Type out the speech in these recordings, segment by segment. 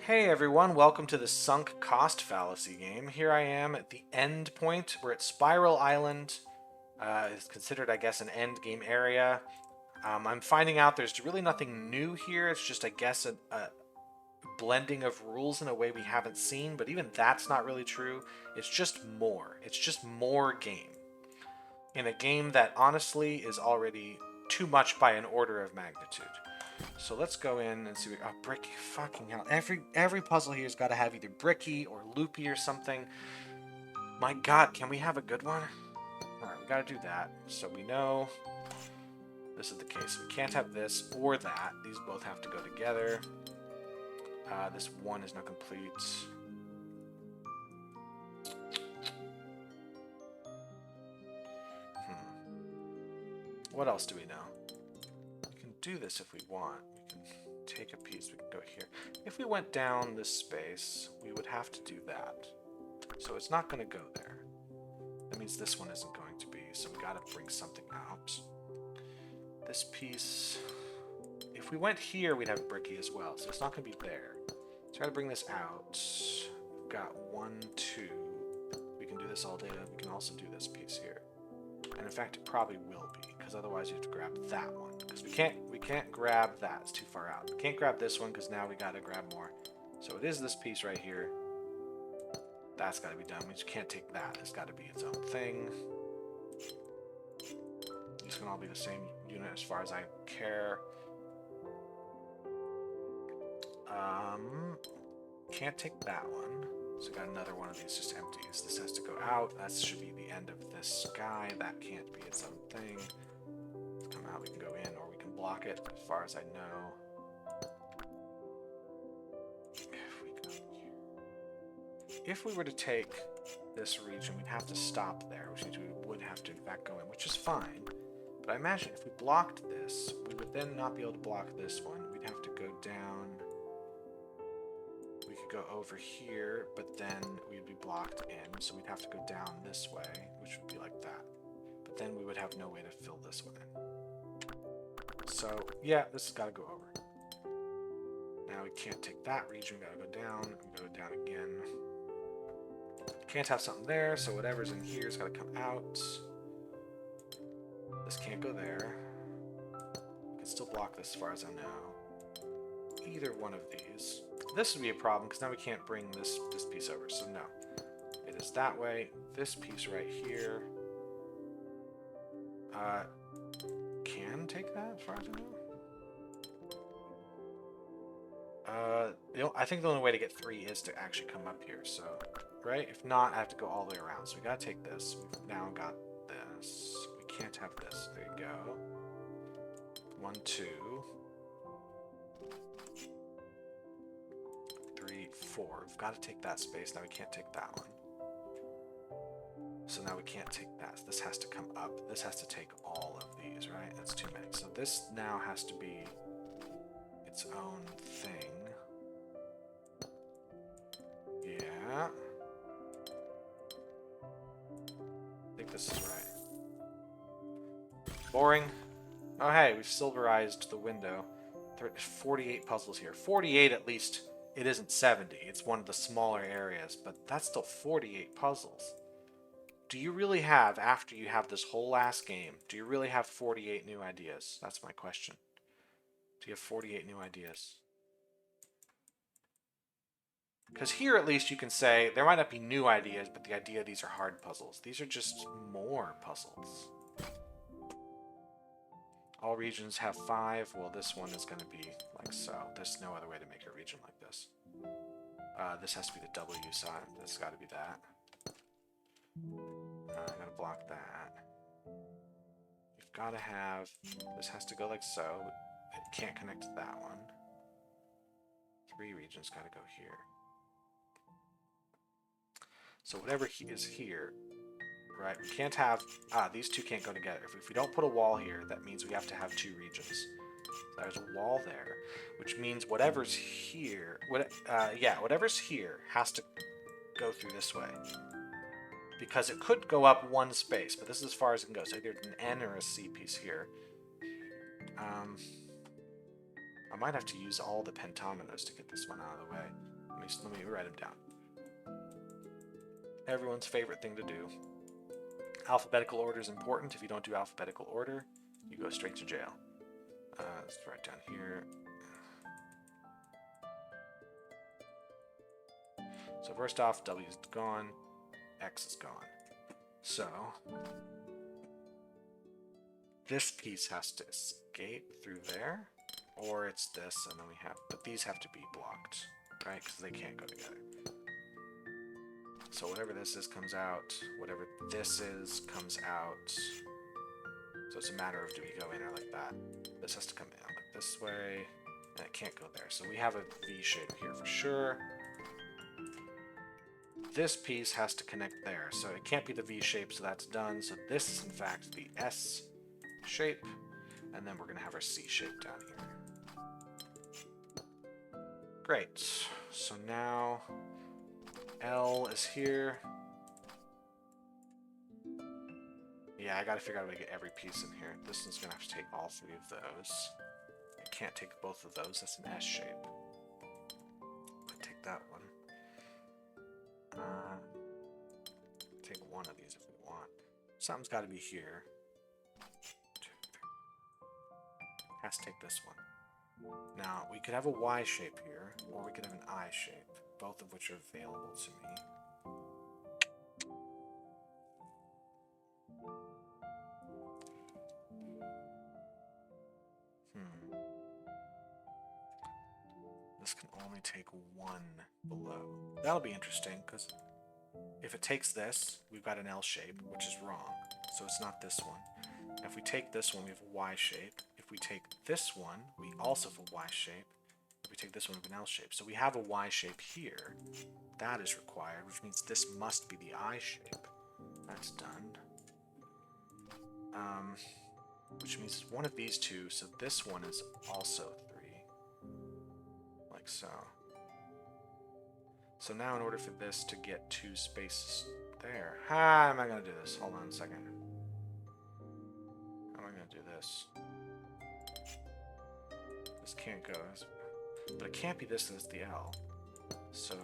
Hey everyone, welcome to the Sunk Cost Fallacy game. Here I am at the end point. We're at Spiral Island. It's considered, I guess, an end game area. I'm finding out there's really nothing new here. It's just, I guess, a blending of rules in a way we haven't seen, but even that's not really true. It's just more. It's just more game. In a game that honestly is already too much by an order of magnitude. So let's go in and see. Oh, bricky! Fucking hell! Every puzzle here's got to have either bricky or loopy or something. My God, can we have a good one? All right, we got to do that. So we know this is the case. We can't have this or that. These both have to go together. This one is not complete. What else do we know? We can do this if we want. We can take a piece. We can go here. If we went down this space, we would have to do that. So it's not going to go there. That means this one isn't going to be. So we got to bring something out. This piece. If we went here, we'd have bricky as well. So it's not going to be there. So I got to bring this out. We've got 1, 2. We can do this all day. We can also do this piece here. And in fact, it probably will be, because otherwise you have to grab that one. Because we can't grab that. It's too far out. We can't grab this one because now we got to grab more. So it is this piece right here. That's got to be done. We just can't take that. It's got to be its own thing. These can all be the same unit as far as I care. Can't take that one. So got another one of these just empties. This has to go out. That should be the end of this guy. That can't be its own thing. Let's come out. We can go in or we can block it as far as I know. If we go here. If we were to take this region, we'd have to stop there, which means we would have to in fact go in, which is fine. But I imagine if we blocked this, we would then not be able to block this one. We'd have to go down. We could go over here, but then we'd be blocked in, so we'd have to go down this way, which would be like that. But then we would have no way to fill this one in. So, yeah, this has got to go over. Now we can't take that region, we gotta go down, and go down again. Can't have something there, so whatever's in here has got to come out. This can't go there. We can still block this as far as I know. Either one of these. This would be a problem because now we can't bring this piece over, so no. It is that way. This piece right here can take that as far as I know. I think the only way to get 3 is to actually come up here, so, right? If not, I have to go all the way around. So we gotta take this. We've now got this. We can't have this. There you go. 1, 2. 3, 4. We've got to take that space. Now we can't take that one. So now we can't take that. This has to come up. This has to take all of these, right? That's too many. So this now has to be its own thing. Yeah. I think this is right. Boring. Oh, hey, we've silverized the window. There's 48 puzzles here. 48 at least. It isn't 70. It's one of the smaller areas, but that's still 48 puzzles. Do you really have, after you have this whole last game, do you really have 48 new ideas? That's my question. Do you have 48 new ideas? Because here at least you can say, there might not be new ideas, but the idea these are hard puzzles. These are just more puzzles. All regions have 5. Well, this one is going to be like so. There's no other way to make a region like this. This has to be the W side. That's got to be that. I'm going to block that. You've got to have... This has to go like so. It can't connect to that one. 3 regions got to go here. So whatever is here... Right, we can't have... these two can't go together. If we don't put a wall here, that means we have to have 2 regions. So there's a wall there, which means whatever's here... whatever's here has to go through this way. Because it could go up 1 space, but this is as far as it can go. So either an N or a C piece here. I might have to use all the pentominoes to get this one out of the way. let me write them down. Everyone's favorite thing to do. Alphabetical order is important. If you don't do alphabetical order, you go straight to jail. Let's write down here. So first off, W is gone, X is gone. So this piece has to escape through there, or it's this, and then we have, but these have to be blocked, right? Because they can't go together. So whatever this is comes out, whatever this is comes out. So it's a matter of do we go in or like that. This has to come in like this way, and it can't go there. So we have a V shape here for sure. This piece has to connect there, so it can't be the V shape, so that's done. So this is in fact the S shape, and then we're going to have our C shape down here. Great. So now L is here. Yeah, I gotta figure out a way to get every piece in here. This one's gonna have to take all three of those. I can't take both of those, that's an S shape. I'll take that one. Take one of these if we want. Something's gotta be here. Has to take this one. Now, we could have a Y shape here, or we could have an I shape, both of which are available to me. This can only take one below. That'll be interesting, because if it takes this, we've got an L shape, which is wrong, so it's not this one. And if we take this one, we have a Y shape. If we take this one, we also have a Y shape. If we take this one, we have an L shape. So we have a Y shape here. That is required, which means this must be the I shape. That's done. Which means it's one of these two, so this one is also 3. Like so. So now in order for this to get 2 spaces there... How am I going to do this? Hold on a second. How am I going to do this? This can't go. But it can't be this, that's the L. So...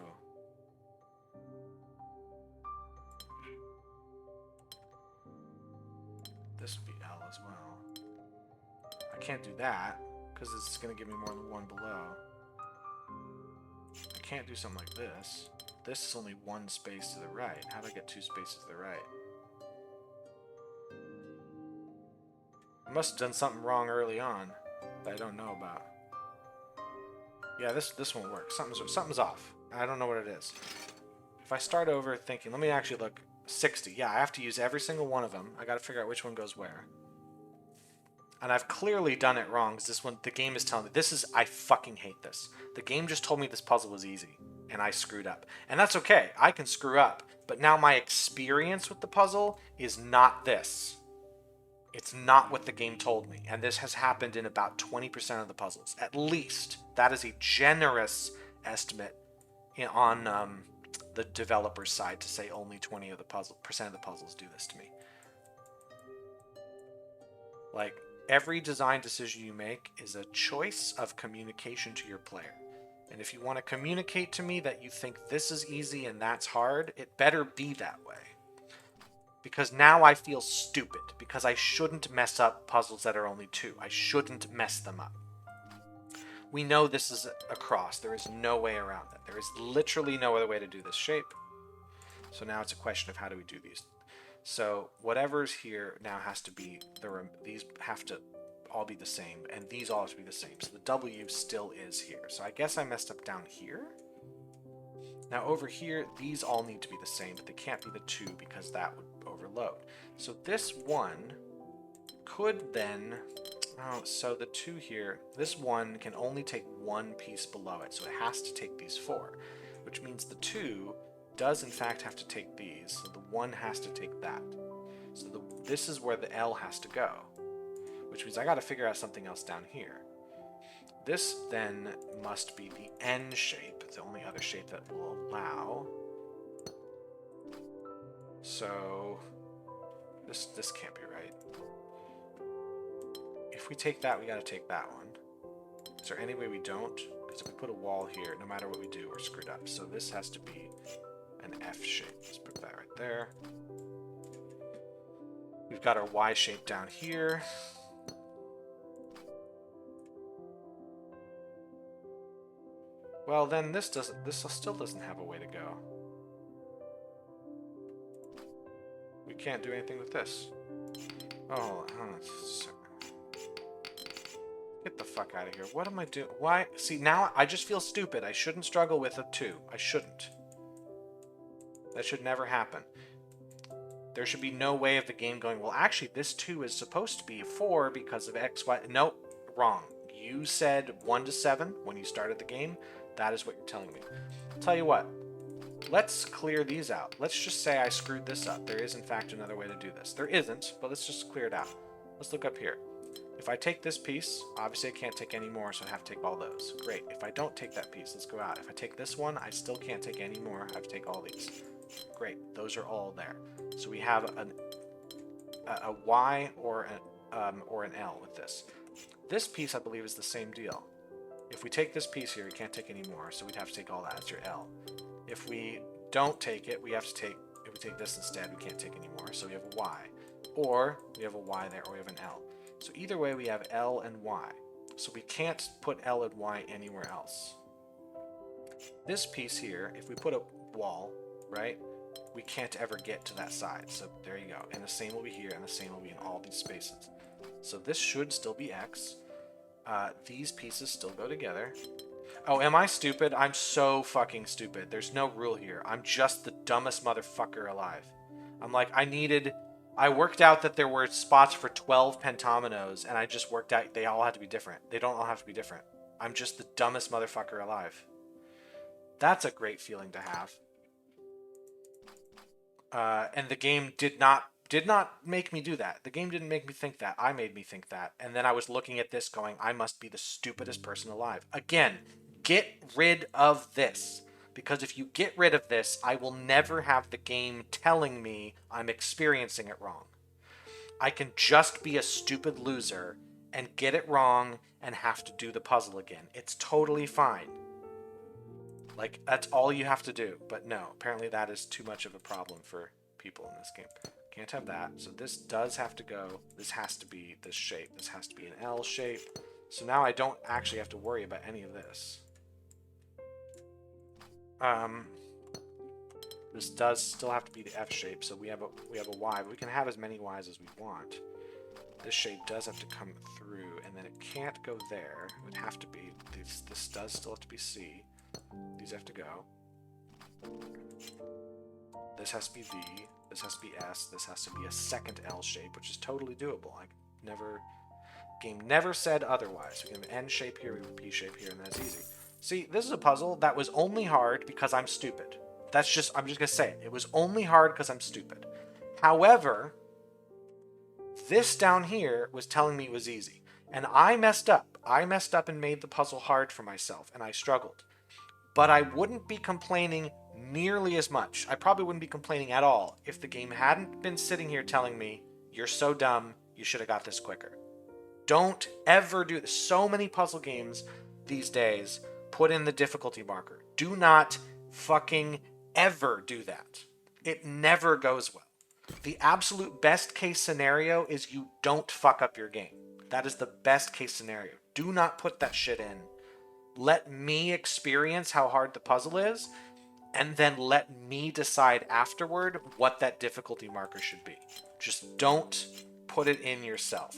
this would be L as well. I can't do that, because it's going to give me more than one below. I can't do something like this. This is only 1 space to the right. How do I get 2 spaces to the right? I must have done something wrong early on that I don't know about. Yeah, this won't work. Something's off. I don't know what it is. If I start over thinking, let me actually look. 60. Yeah, I have to use every single one of them. I got to figure out which one goes where. And I've clearly done it wrong, because this one, the game is telling me, this is, I fucking hate this. The game just told me this puzzle was easy, and I screwed up. And that's okay, I can screw up. But now my experience with the puzzle is not this. It's not what the game told me. And this has happened in about 20% of the puzzles. At least. That is a generous estimate on the developer's side to say only 20% of the puzzles do this to me. Like, every design decision you make is a choice of communication to your player. And if you want to communicate to me that you think this is easy and that's hard, it better be that way. Because now I feel stupid, because I shouldn't mess up puzzles that are only 2. I shouldn't mess them up. We know this is a cross. There is no way around that. There is literally no other way to do this shape. So now it's a question of how do we do these. So whatever's here now has to be, these have to all be the same, and these all have to be the same. So the W still is here. So I guess I messed up down here. Now over here, these all need to be the same, but they can't be the 2 because that would overload. So this one could then... Oh, so the 2 here, this one can only take 1 piece below it, so it has to take these 4, which means the 2 does in fact have to take these, so the 1 has to take that. So this is where the L has to go, which means I got to figure out something else down here. This then must be the N shape, the only other shape that will allow. So this can't be right. If we take that, we got to take that one. Is there any way we don't? because if we put a wall here, no matter what we do, we're screwed up. So this has to be an F shape. Let's put that right there. We've got our Y shape down here. Well, then this still doesn't have a way to go. We can't do anything with this. Oh, get the fuck out of here. What am I doing? Why? See, now I just feel stupid. I shouldn't struggle with a 2. I shouldn't. That should never happen. There should be no way of the game going, well, actually, this 2 is supposed to be 4 because of X, Y. Nope, wrong. You said 1 to 7 when you started the game. That is what you're telling me. I'll tell you what. Let's clear these out. Let's just say I screwed this up. There is, in fact, another way to do this. There isn't, but let's just clear it out. Let's look up here. If I take this piece, obviously I can't take any more, so I have to take all those. Great. If I don't take that piece, let's go out. If I take this one, I still can't take any more. I have to take all these. Great. Those are all there. So we have a Y or an L with this. This piece, I believe, is the same deal. If we take this piece here, we can't take any more, so we'd have to take all that. That's your L. If we don't take it, we have to take, if we take this instead, we can't take any more, so we have a Y. Or we have a Y there, or we have an L. So either way, we have L and Y. So we can't put L and Y anywhere else. This piece here, if we put a wall, right, we can't ever get to that side. So there you go. And the same will be here, and the same will be in all these spaces. So this should still be X. These pieces still go together. Oh, am I stupid? I'm so fucking stupid. There's no rule here. I'm just the dumbest motherfucker alive. I'm like, I worked out that there were spots for 12 pentominoes, and I just worked out they all had to be different. They don't all have to be different. I'm just the dumbest motherfucker alive. That's a great feeling to have. And the game did not make me do that. The game didn't make me think that. I made me think that. And then I was looking at this going, I must be the stupidest person alive. Again, get rid of this. Because if you get rid of this, I will never have the game telling me I'm experiencing it wrong. I can just be a stupid loser and get it wrong and have to do the puzzle again. It's totally fine. Like, that's all you have to do. But no, apparently that is too much of a problem for people in this game. Can't have that. So this does have to go. This has to be this shape. This has to be an L shape. So now I don't actually have to worry about any of this. This does still have to be the F shape. So we have a Y, but we can have as many Y's as we want. This shape does have to come through, and then it can't go there. It would have to be this does still have to be C. These have to go. This has to be V. This has to be S. This has to be a second L shape, which is totally doable. Game never said otherwise. We can have an N shape here, we have a P shape here, and that's easy. See, this is a puzzle that was only hard because I'm stupid. I'm just gonna say it. It was only hard because I'm stupid. However, this down here was telling me it was easy. And I messed up. I messed up and made the puzzle hard for myself, and I struggled. But I wouldn't be complaining nearly as much. I probably wouldn't be complaining at all if the game hadn't been sitting here telling me, you're so dumb, you should have got this quicker. Don't ever do this. So many puzzle games these days put in the difficulty marker. Do not fucking ever do that. It never goes well. The absolute best case scenario is you don't fuck up your game. That is the best case scenario. Do not put that shit in. Let me experience how hard the puzzle is, and then let me decide afterward what that difficulty marker should be. Just don't put it in yourself.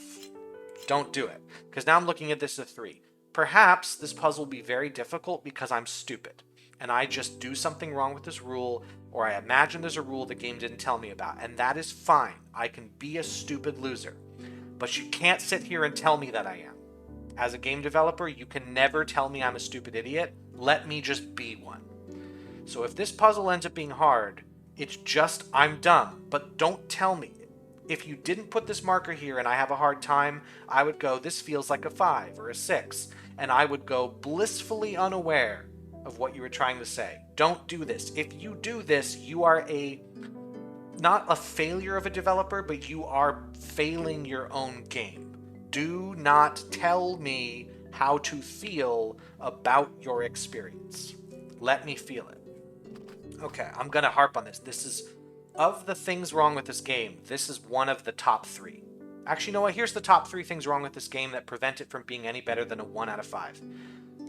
Don't do it. Because now I'm looking at this as a 3. Perhaps this puzzle will be very difficult because I'm stupid, and I just do something wrong with this rule, or I imagine there's a rule the game didn't tell me about, and that is fine. I can be a stupid loser. But you can't sit here and tell me that I am. As a game developer, you can never tell me I'm a stupid idiot. Let me just be one. So if this puzzle ends up being hard, it's just I'm dumb, but don't tell me. If you didn't put this marker here and I have a hard time, I would go, this feels like a 5 or a 6, and I would go blissfully unaware of what you were trying to say. Don't do this. If you do this, you are not a failure of a developer, but you are failing your own game. Do not tell me how to feel about your experience. Let me feel it. Okay, I'm gonna harp on this. This is, of the things wrong with this game, this is one of the top 3. Actually, you know what? Here's the top 3 things wrong with this game that prevent it from being any better than a 1 out of 5.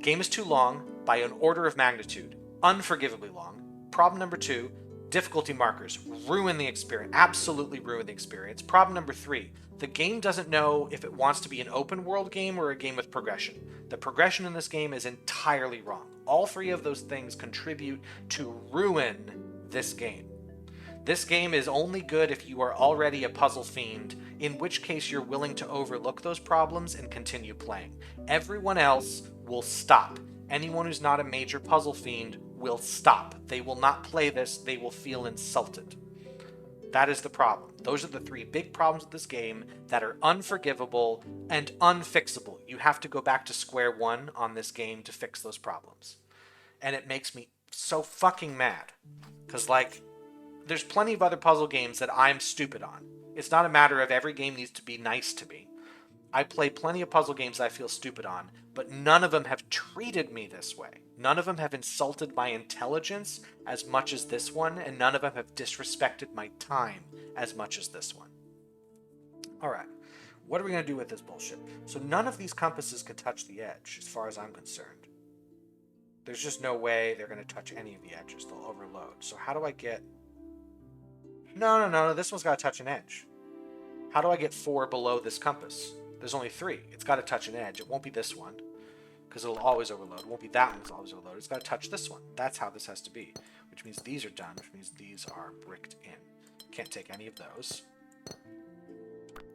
Game is too long by an order of magnitude. Unforgivably long. Problem number 2, difficulty markers. Ruin the experience. Absolutely ruin the experience. Problem number 3, the game doesn't know if it wants to be an open world game or a game with progression. The progression in this game is entirely wrong. All 3 of those things contribute to ruin this game. This game is only good if you are already a puzzle fiend, in which case you're willing to overlook those problems and continue playing. Everyone else will stop. Anyone who's not a major puzzle fiend will stop. They will not play this. They will feel insulted. That is the problem. Those are the 3 big problems with this game that are unforgivable and unfixable. You have to go back to square one on this game to fix those problems. And it makes me so fucking mad. Because, like, there's plenty of other puzzle games that I'm stupid on. It's not a matter of every game needs to be nice to me. I play plenty of puzzle games I feel stupid on, but none of them have treated me this way. None of them have insulted my intelligence as much as this one, and none of them have disrespected my time as much as this one. Alright, what are we going to do with this bullshit? So none of these compasses can touch the edge, as far as I'm concerned. There's just no way they're going to touch any of the edges. They'll overload. So how do I get... No, this one's got to touch an edge. How do I get 4 below this compass? There's only 3. It's got to touch an edge. It won't be this one, because it'll always overload. It won't be that one that's always overloaded. It's got to touch this one. That's how this has to be, which means these are done, which means these are bricked in. Can't take any of those.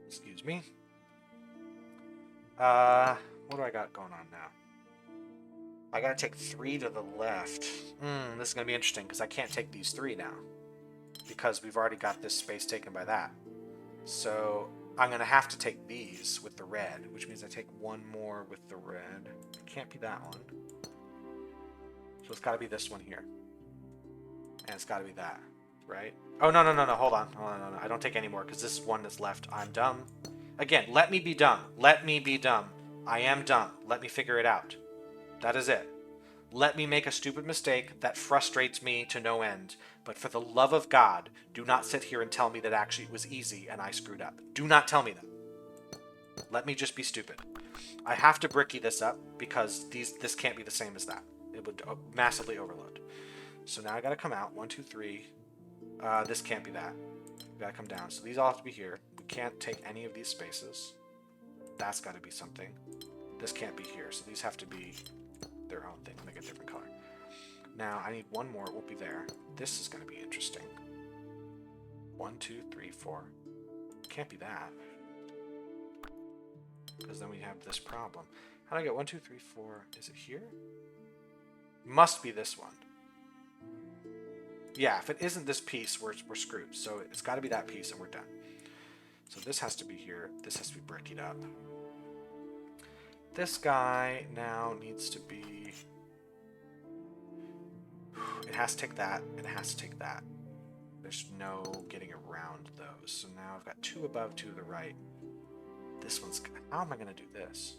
Excuse me. What do I got going on now? I got to take 3 to the left. This is going to be interesting, because I can't take these 3 now, because we've already got this space taken by that. So I'm going to have to take these with the red, which means I take 1 more with the red. It can't be that one. So it's got to be this one here. And it's got to be that, right? Oh, no. Hold on. No. I don't take any more, because this is one that's left. I'm dumb. Again, let me be dumb. Let me be dumb. I am dumb. Let me figure it out. That is it. Let me make a stupid mistake that frustrates me to no end. But for the love of God, do not sit here and tell me that actually it was easy and I screwed up. Do not tell me that. Let me just be stupid. I have to bricky this up because this can't be the same as that. It would massively overload. So now I gotta come out. 1, 2, 3. This can't be that. We gotta come down. So these all have to be here. We can't take any of these spaces. That's gotta be something. This can't be here. So these have to be their own thing. Make a different color. Now I need 1 more. It won't be there. This is going to be interesting. 1, 2, 3, 4. Can't be that, because then we have this problem. How do I get 1, 2, 3, 4? Is it here? Must be this one. Yeah, if it isn't this piece, we're screwed. So it's got to be that piece, and we're done. So this has to be here. This has to be brickied up. This guy now needs to be... It has to take that, and it has to take that. There's no getting around those. So now I've got 2 above, 2 to the right. This one's... How am I going to do this?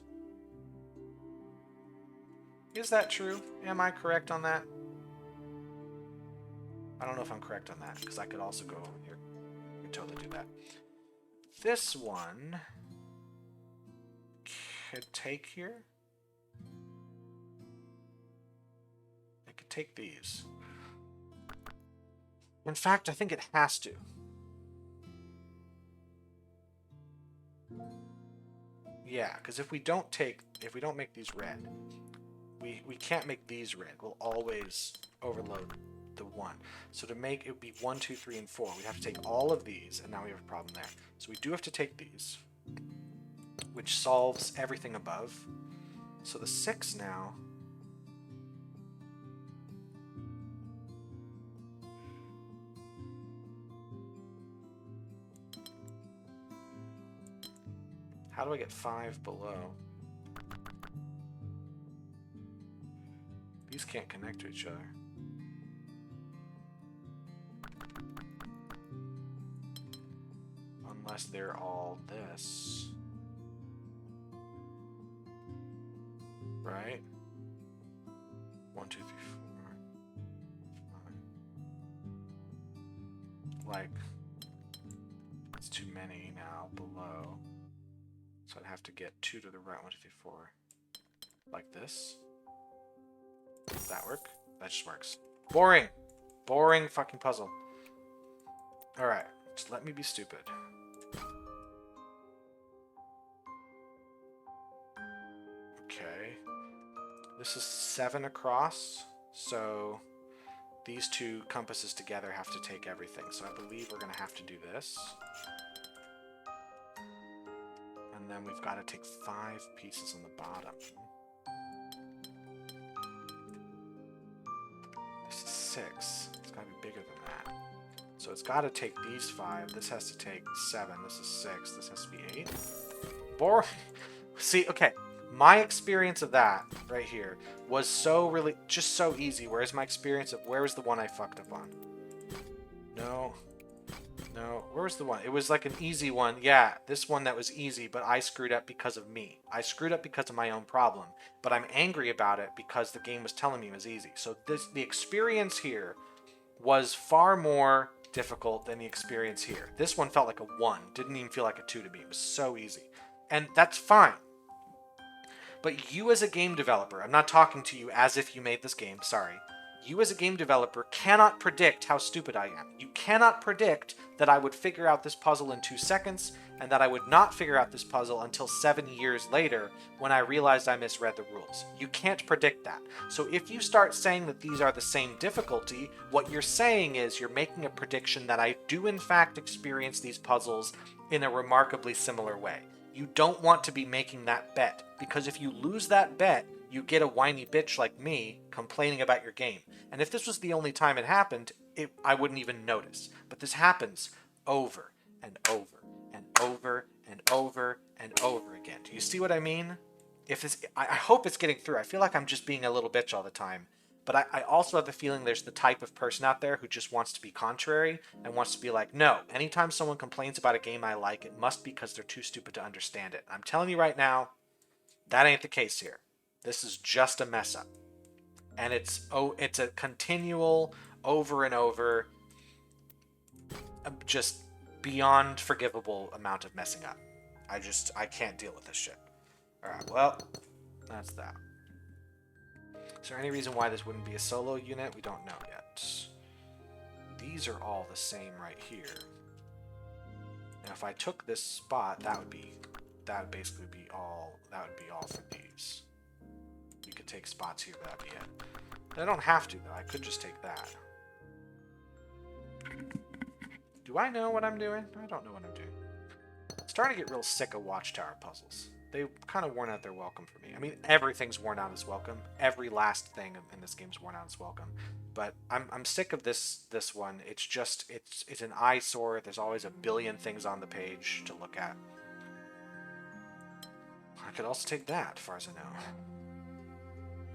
Is that true? Am I correct on that? I don't know if I'm correct on that, because I could also go over here. I could totally do that. This one... could take here. I could take these. In fact, I think it has to. Yeah, because if we don't make these red, we can't make these red. We'll always overload the 1. So to make it would be 1, 2, 3, and 4. We'd have to take all of these, and now we have a problem there. So we do have to take these, which solves everything above. So the 6 now... How do I get 5 below? These can't connect to each other. Unless they're all this. right? 1, 2, 3, 4, 5. Like, it's too many now below. So I'd have to get 2 to the right, 1, 2, 3, 4. Like this. Does that work? That just works. Boring! Boring fucking puzzle. Alright, just let me be stupid. Okay. This is 7 across, so these 2 compasses together have to take everything. So I believe we're going to have to do this. And then we've got to take 5 pieces on the bottom. This is 6. It's got to be bigger than that. So it's got to take these 5. This has to take 7. This is 6. This has to be 8. Boring. See, okay. My experience of that right here was just so easy. Whereas my experience of where was the one I fucked up on? No. Where was the one? It was like an easy one. Yeah, this one that was easy, but I screwed up because of me. I screwed up because of my own problem. But I'm angry about it because the game was telling me it was easy. So the experience here was far more difficult than the experience here. This one felt like a 1. Didn't even feel like a 2 to me. It was so easy. And that's fine. But you as a game developer, I'm not talking to you as if you made this game, sorry. You as a game developer cannot predict how stupid I am. You cannot predict that I would figure out this puzzle in 2 seconds and that I would not figure out this puzzle until 7 years later when I realized I misread the rules. You can't predict that. So if you start saying that these are the same difficulty, what you're saying is you're making a prediction that I do in fact experience these puzzles in a remarkably similar way. You don't want to be making that bet, because if you lose that bet, you get a whiny bitch like me complaining about your game. And if this was the only time it happened, I wouldn't even notice. But this happens over and over and over and over and over again. Do you see what I mean? I hope it's getting through. I feel like I'm just being a little bitch all the time. But I also have the feeling there's the type of person out there who just wants to be contrary and wants to be like, no, anytime someone complains about a game I like, it must be because they're too stupid to understand it. I'm telling you right now, that ain't the case here. This is just a mess up. And it's a continual, over and over, just beyond forgivable amount of messing up. I can't deal with this shit. Alright, well, that's that. Is there any reason why this wouldn't be a solo unit? We don't know yet. These are all the same right here. Now if I took this spot, that would basically be all for these. You could take spots here, but that'd be it. I don't have to though, I could just take that. Do I know what I'm doing? I don't know what I'm doing. I'm starting to get real sick of Watchtower puzzles. They've kind of worn out their welcome for me. I mean, everything's worn out its welcome. Every last thing in this game's worn out its welcome. But I'm sick of this one. It's just it's an eyesore. There's always a billion things on the page to look at. I could also take that, as far as I know.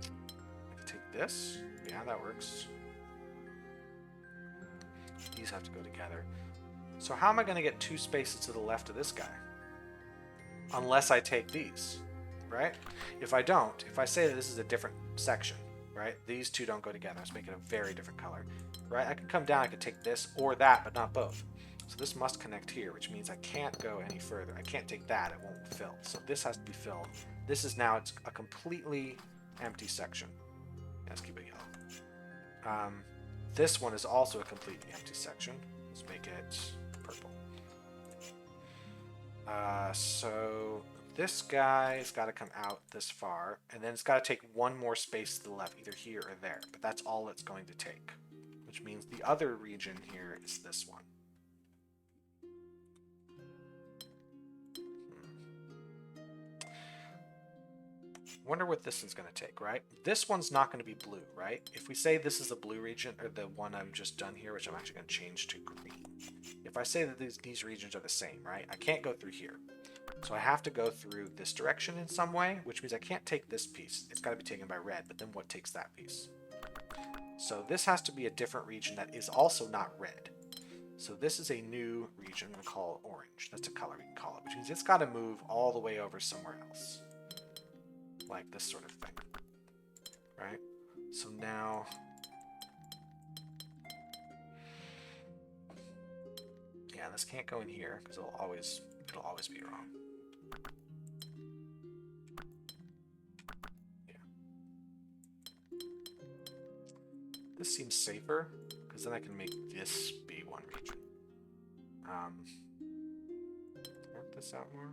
I could take this. Yeah, that works. These have to go together. So how am I going to get 2 spaces to the left of this guy? Unless I take these, right? If I don't, if I say that this is a different section, right? These 2 don't go together. Let's make it a very different color, right? I could come down, I could take this or that, but not both. So this must connect here, which means I can't go any further. I can't take that, it won't fill. So this has to be filled. This is now, it's a completely empty section. Let's keep it yellow. This one is also a completely empty section. Let's make it purple. So this guy's got to come out this far, and then it's got to take 1 more space to the left, either here or there. But that's all it's going to take, which means the other region here is this one. Wonder what this one's going to take, right? This one's not going to be blue, right? If we say this is the blue region, or the one I've just done here, which I'm actually going to change to green. If I say that these regions are the same, right? I can't go through here. So I have to go through this direction in some way, which means I can't take this piece. It's got to be taken by red, but then what takes that piece? So this has to be a different region that is also not red. So this is a new region. I'm going to call it orange. That's a color we can call it, which means it's got to move all the way over somewhere else. Like this sort of thing. So now... Yeah, this can't go in here because it'll always be wrong. Yeah. This seems safer because then I can make this be one region. Work this out more.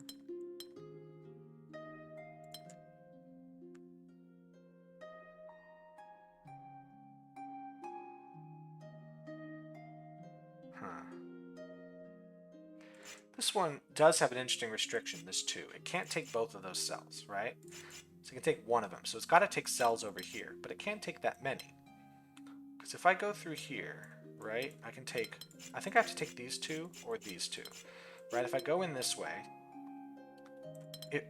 This one does have an interesting restriction, this 2. It can't take both of those cells, right? So it can take one of them. So it's got to take cells over here, but it can't take that many. Because if I go through here, right, I can take... I think I have to take these 2 or these 2. Right, if I go in this way...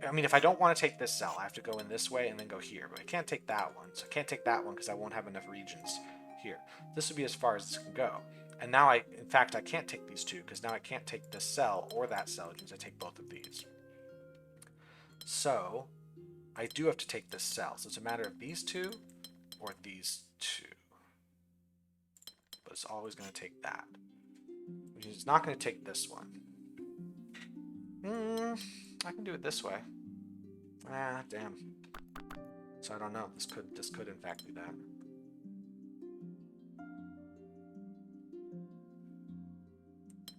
I mean, if I don't want to take this cell, I have to go in this way and then go here. But I can't take that one. So I can't take that one because I won't have enough regions here. This would be as far as this can go. And now in fact, I can't take these 2 because now I can't take this cell or that cell because I take both of these. So I do have to take this cell. So it's a matter of these 2 or these 2. But it's always going to take that. It's not going to take this one. I can do it this way. Ah, damn. So I don't know. This could in fact be that.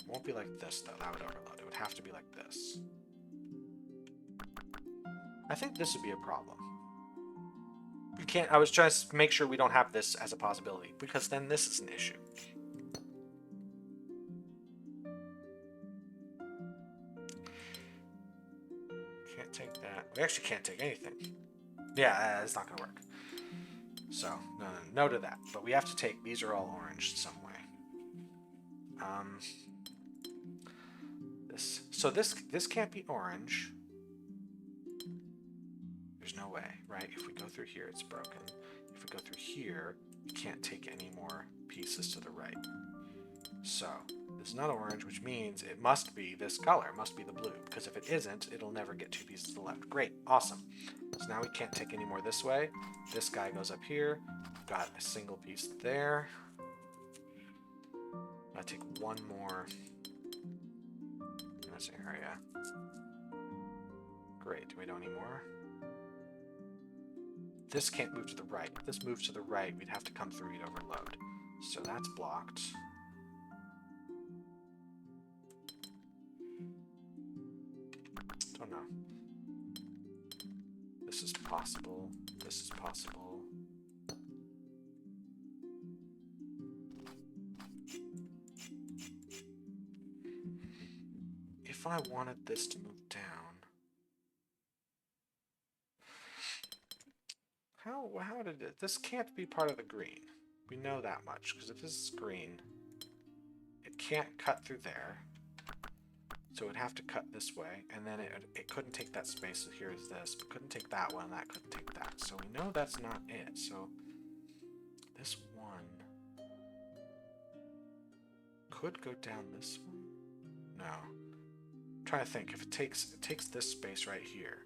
Won't be like this though. That would overload. It would have to be like this. I think this would be a problem. You can't. I was trying to make sure we don't have this as a possibility because then this is an issue. Can't take that. We actually can't take anything. Yeah, it's not gonna work. So no to that. But we have to take. These are all orange some way. This can't be orange. There's no way, right? If we go through here, it's broken. If we go through here, we can't take any more pieces to the right. So this is not orange, which means it must be this color. It must be the blue, because if it isn't, it'll never get 2 pieces to the left. Great, awesome. So now we can't take any more this way. This guy goes up here. We've got a single piece there. I'll take one more in this area. Great, do we know any more? This can't move to the right. If this moves to the right, we'd have to come through, we'd overload. So that's blocked. Don't know. This is possible. This is possible. If I wanted this to move down, how did it? This can't be part of the green. We know that much because if this is green, it can't cut through there. So it would have to cut this way, and then it couldn't take that space. So here's this, but couldn't take that one. That couldn't take that. So we know that's not it. So this one could go down this one. No. I'm trying to think. If it takes this space right here.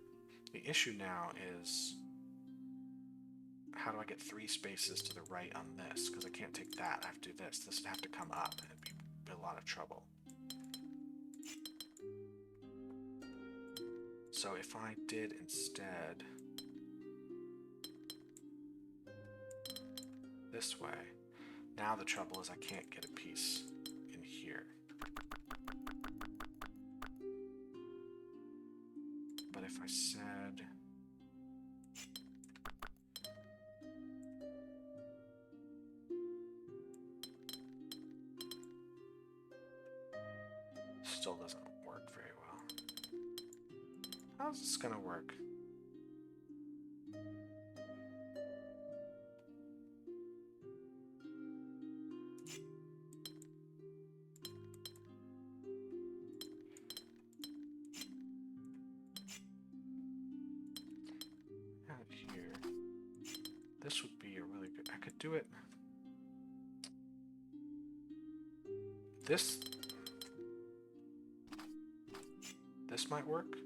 The issue now is how do I get 3 spaces to the right on this? Because I can't take that. I have to do this. This would have to come up, and it'd be a lot of trouble. So if I did instead this way, now the trouble is I can't get a piece in here. But if I said still doesn't work very well. How's this gonna work? Out here. This would be a really good. I could do it. This might work,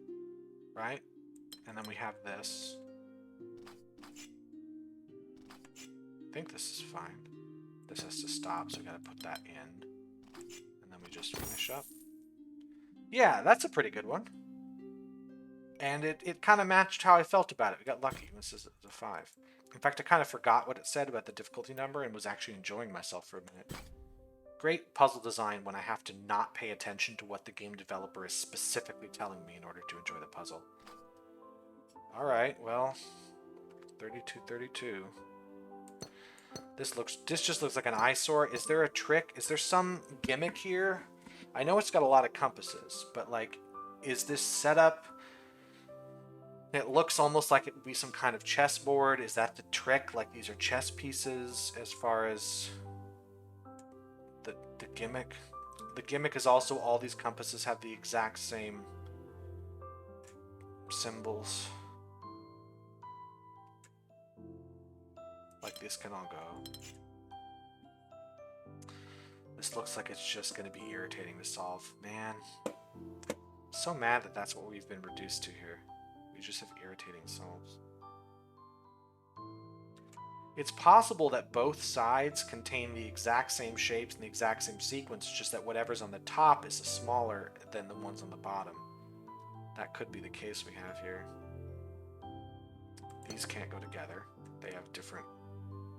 right? And then we have this. I think this is fine. This has to stop, so we gotta put that in. And then we just finish up. Yeah, that's a pretty good one. And it kind of matched how I felt about it. We got lucky. This is a 5. In fact, I kind of forgot what it said about the difficulty number and was actually enjoying myself for a minute. Great puzzle design when I have to not pay attention to what the game developer is specifically telling me in order to enjoy the puzzle. Alright, well, 32-32. This just looks like an eyesore. Is there a trick? Is there some gimmick here? I know it's got a lot of compasses, but like, is this setup? It looks almost like it would be some kind of chessboard. Is that the trick? Like these are chess pieces as far as the gimmick? The gimmick is also all these compasses have the exact same symbols. Like this can all go. This looks like it's just going to be irritating to solve. Man, I'm so mad that that's what we've been reduced to here. We just have irritating solves. It's possible that both sides contain the exact same shapes and the exact same sequence, just that whatever's on the top is smaller than the ones on the bottom. That could be the case we have here. These can't go together. They have different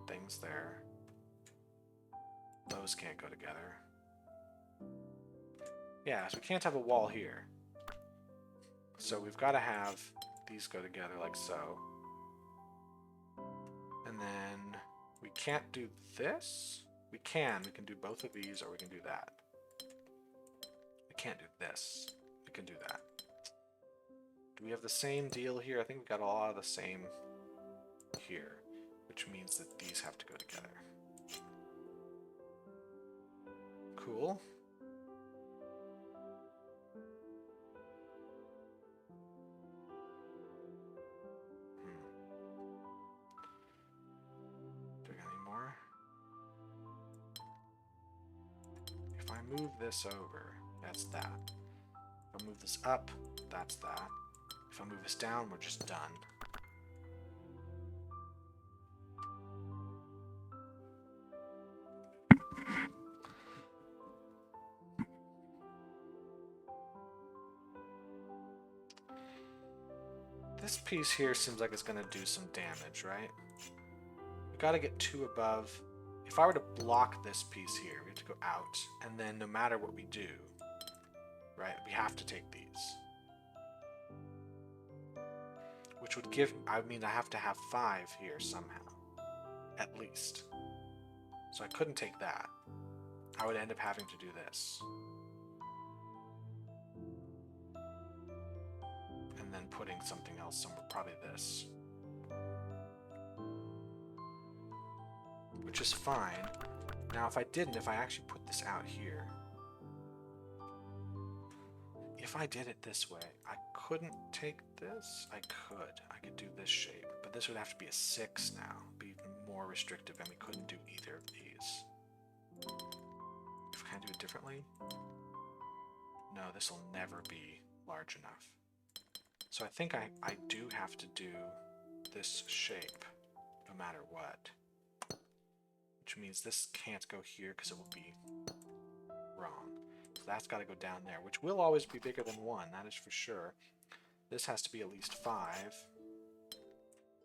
things there. Those can't go together. Yeah, so we can't have a wall here. So we've got to have these go together like so. And then we can't do this. We can do both of these, or we can do that. We can't do this. We can do that. Do we have the same deal here? I think we've got a lot of the same here, which means that these have to go together. Cool. Do we got any more? If I move this over, that's that. If I move this up, that's that. If I move this down, we're just done. This piece here seems like it's going to do some damage, right? We got to get 2 above. If I were to block this piece here, we have to go out, and then no matter what we do, right, we have to take these. Which would give, I mean, I have to have 5 here somehow, at least. So I couldn't take that. I would end up having to do this. And then putting something else somewhere, probably this. Which is fine. Now if I actually put this out here, if I did it this way, I couldn't take this. I could do this shape, but this would have to be a 6 now, be even more restrictive, and we couldn't do either of these. If I can do it differently, no, this will never be large enough. So I think I do have to do this shape, no matter what. Which means this can't go here because it will be wrong. So that's got to go down there, which will always be bigger than 1, that is for sure. This has to be at least 5.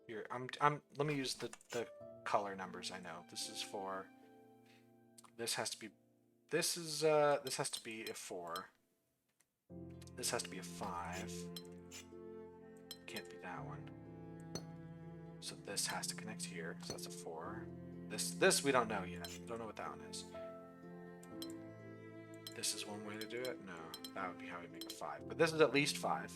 Here, let me use the color numbers I know. This is 4. This has to be, this has to be a 4. This has to be a 5. Can't be that one. So this has to connect here, so that's a 4. This we don't know yet. Don't know what that one is. This is one way to do it? No, that would be how we make a 5. But this is at least 5.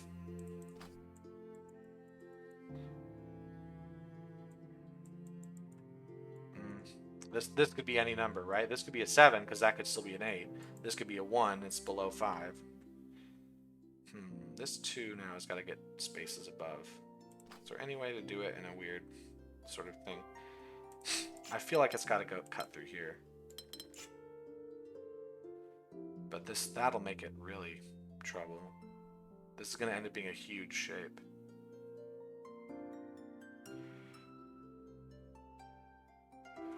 This could be any number, right? This could be a 7, because that could still be an 8. This could be a 1, it's below 5. This 2 now has got to get spaces above. Is there any way to do it in a weird sort of thing? I feel like it's got to go cut through here. But that'll make it really trouble. This is going to end up being a huge shape.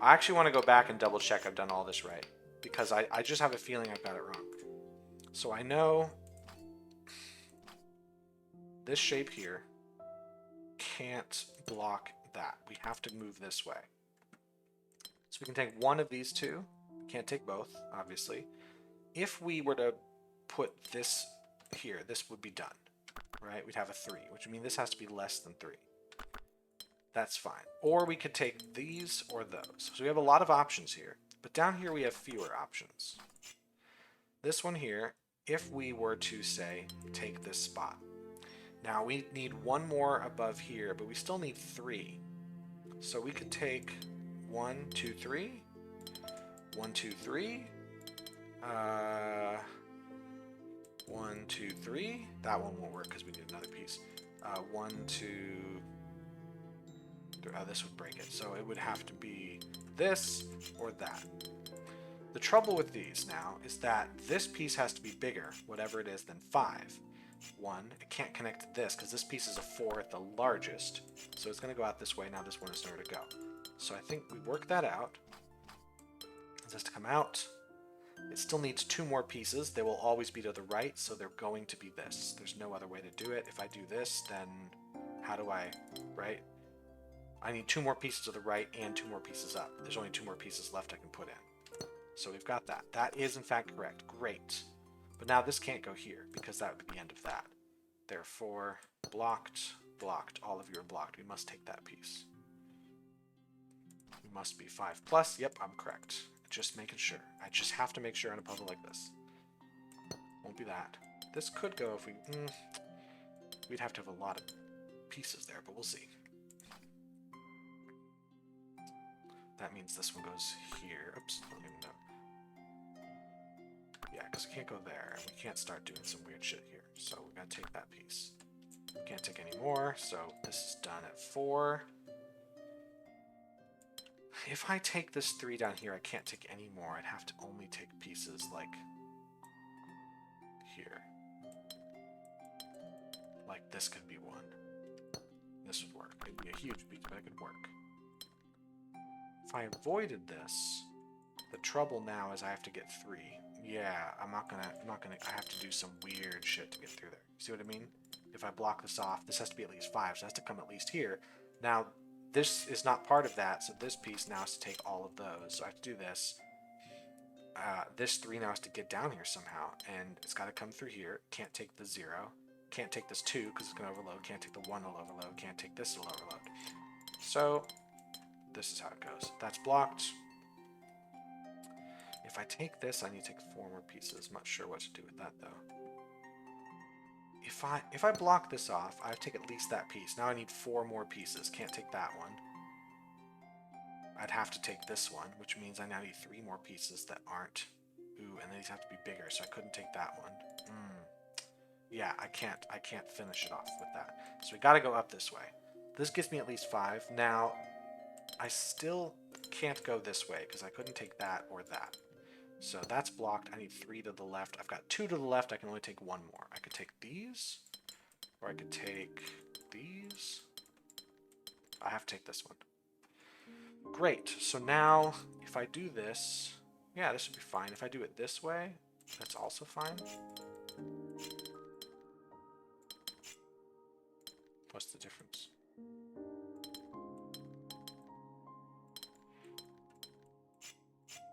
I actually want to go back and double check I've done all this right, because I just have a feeling I've got it wrong. So I know this shape here can't block that. We have to move this way. So we can take one of these two. Can't take both, obviously. If we were to put this here, this would be done, right? We'd have a 3, which would mean this has to be less than 3. That's fine. Or we could take these or those. So we have a lot of options here. But down here we have fewer options. This one here, if we were to, say, take this spot. Now we need one more above here, but we still need 3. So we could take 1, 2, 3. 1, 2, 3. 1, 2, 3. That one won't work because we need another piece. 1, 2, 3. Oh, this would break it. So it would have to be this or that. The trouble with these now is that this piece has to be bigger, whatever it is, than 5. 1, it can't connect to this because this piece is a 4 at the largest. So it's going to go out this way. Now this one is nowhere to go. So I think we work that out. It has to come out. It still needs 2 more pieces. They will always be to the right, so they're going to be this. There's no other way to do it. If I do this, then how do I, right? I need 2 more pieces to the right and 2 more pieces up. There's only 2 more pieces left I can put in. So we've got that. That is in fact correct. Great. But now this can't go here because that would be the end of that. Therefore, blocked, blocked. All of you are blocked. We must take that piece. We must be 5 plus. Yep, I'm correct. Just making sure. I just have to make sure on a puzzle like this. Won't be that. This could go if we... we'd have to have a lot of pieces there, but we'll see. That means this one goes here. Oops, I don't even know. Yeah, because we can't go there, and we can't start doing some weird shit here. So we gotta take that piece. We can't take any more, so this is done at 4. If I take this 3 down here, I can't take any more. I'd have to only take pieces like here. Like this could be 1. This would work. It'd be a huge piece, but it could work. If I avoided this, the trouble now is I have to get 3. Yeah, I'm not gonna, I have to do some weird shit to get through there. See what I mean? If I block this off, this has to be at least 5, so it has to come at least here. Now, this is not part of that, so this piece now has to take all of those. So I have to do this. This 3 now has to get down here somehow, and it's got to come through here. Can't take the 0. Can't take this 2 because it's going to overload. Can't take the 1, it'll overload. Can't take this, it'll overload. So this is how it goes. That's blocked. If I take this, I need to take 4 more pieces. I'm not sure what to do with that, though. If I block this off, I have to take at least that piece. Now I need 4 more pieces. Can't take that one. I'd have to take this one, which means I now need 3 more pieces that aren't. Ooh, and these have to be bigger, so I couldn't take that one. Yeah, I can't finish it off with that. So we gotta go up this way. This gives me at least 5. Now, I still can't go this way, because I couldn't take that or that. So that's blocked. I need 3 to the left. I've got 2 to the left. I can only take 1 more. I could take these, or I could take these. I have to take this one. Great. So now, if I do this, yeah, this would be fine. If I do it this way, that's also fine. What's the difference?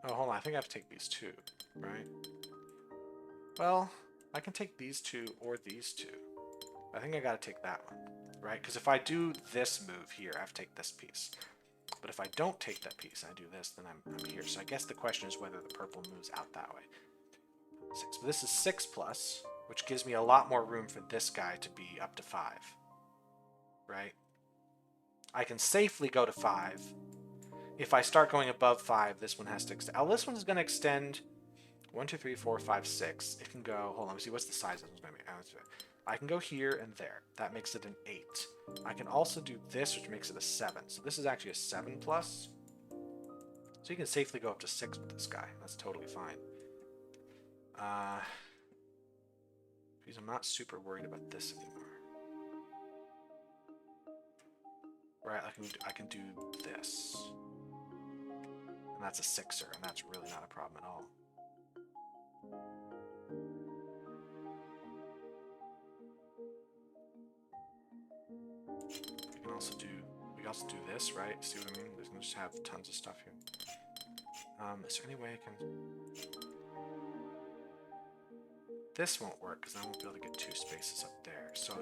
Oh, hold on. I think I have to take these 2, right? Well, I can take these 2 or these 2. I think I gotta take that one, right? Because if I do this move here, I have to take this piece. But if I don't take that piece, I do this, then I'm here. So I guess the question is whether the purple moves out that way. 6. But this is 6 plus, which gives me a lot more room for this guy to be up to 5. Right? I can safely go to 5. If I start going above 5, this one has to extend. Oh, this one's going to extend 1, 2, 3, 4, 5, 6. It can go, hold on, let me see, what's the size of this one? I can go here and there. That makes it an 8. I can also do this, which makes it a 7. So this is actually a 7 plus. So you can safely go up to 6 with this guy. That's totally fine. Because I'm not super worried about this anymore. Right, I can do this. And that's a 6er, and that's really not a problem at all. We can also do this, right? See what I mean? We're gonna just have tons of stuff here. Is there any way I can... This won't work because I won't be able to get 2 spaces up there. So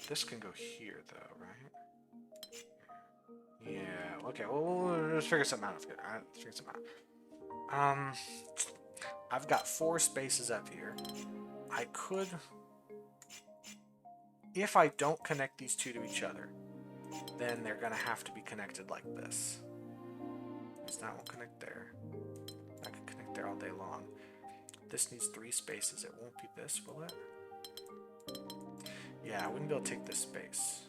this can go here, though, right? Yeah. Okay. Well, let's figure something out. Let's figure something out. I've got 4 spaces up here. I could, if I don't connect these 2 to each other, then they're gonna have to be connected like this. Because that won't connect there. I can connect there all day long. This needs 3 spaces. It won't be this, will it? Yeah, I wouldn't be able to take this space.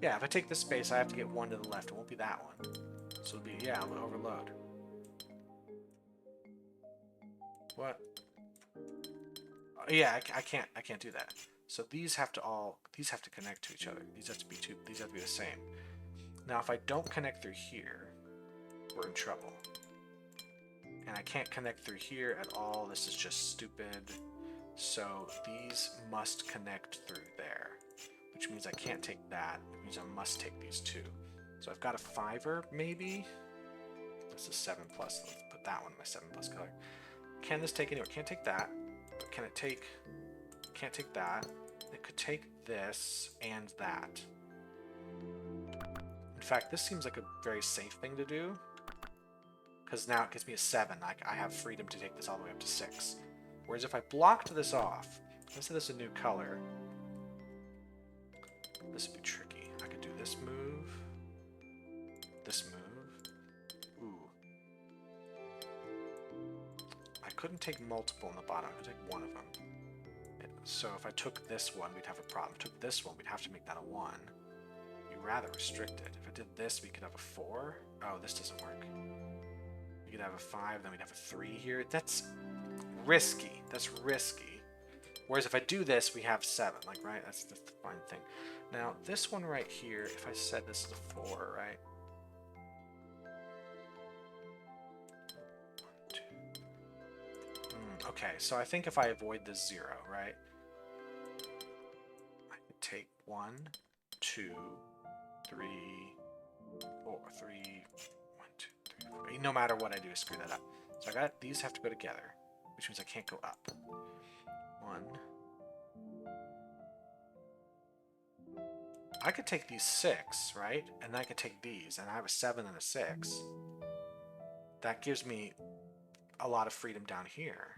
Yeah, if I take this space, I have to get 1 to the left. It won't be that one. So it'll be, yeah, it'll overload. What? Yeah, I can't do that. So these have to connect to each other. These have to be the same. Now, if I don't connect through here, we're in trouble. And I can't connect through here at all. This is just stupid. So these must connect through there, which means I can't take that. It means I must take these 2. So I've got a 5er, maybe. This is 7+. Let's put that one in my 7+ color. Can this take anywhere? Can't take that. But can it take... Can't take that. It could take this and that. In fact, this seems like a very safe thing to do. Because now it gives me a 7. I have freedom to take this all the way up to 6. Whereas if I blocked this off, let's say this is a new color. This would be tricky. I could do this move. This move. Ooh. I couldn't take multiple in the bottom. I could take one of them. So if I took this one, we'd have a problem. If I took this one, we'd have to make that a 1. Be rather restricted. If I did this, we could have a 4. Oh, this doesn't work. We could have a 5, then we'd have a 3 here. That's risky. That's risky. Whereas if I do this, we have 7. Like, right? That's the fine thing. Now, this one right here, if I said this is a 4, right? 1, 2. Okay, so I think if I avoid this 0, right? I could take 1, 2, 3, 4, 3, 1, 2, 3, 4. No matter what I do, screw that up. So I got these have to go together, which means I can't go up. 1. I could take these 6, right? And I could take these, and I have a 7 and a 6. That gives me a lot of freedom down here.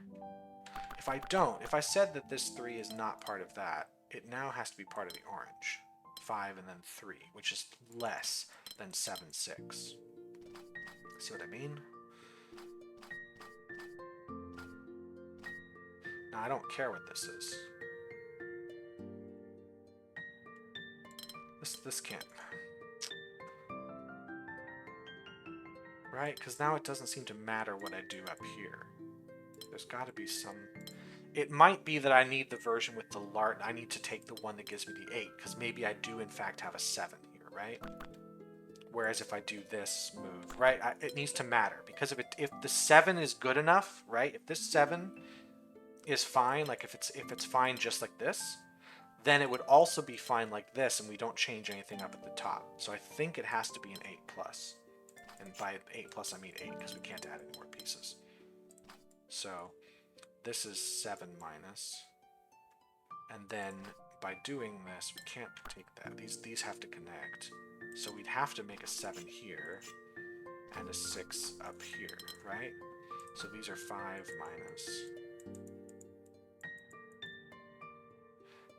If I don't, if I said that this 3 is not part of that, it now has to be part of the orange. 5 and then 3, which is less than 7, 6. See what I mean? Now, I don't care what this is. This can't. Right? Because now it doesn't seem to matter what I do up here. There's got to be some... It might be that I need the version with the LART. I need to take the one that gives me the 8, because maybe I do in fact have a 7 here, right? Whereas if I do this move, right, it needs to matter, because if the 7 is good enough, right? If this 7 is fine, like if it's fine just like this, then it would also be fine like this, and we don't change anything up at the top. So I think it has to be an 8+. And by 8+, I mean 8, because we can't add any more pieces. So this is 7 minus. And then by doing this, we can't take that. These have to connect. So we'd have to make a 7 here and a 6 up here, right? So these are 5 minus.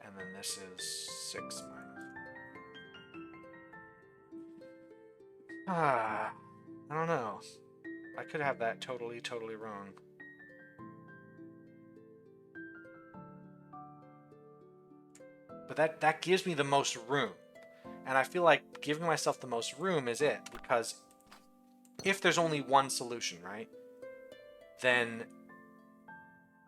And then this is 6 minus. I don't know. I could have that totally wrong. But that gives me the most room. And I feel like giving myself the most room is it. Because if there's only one solution, right? Then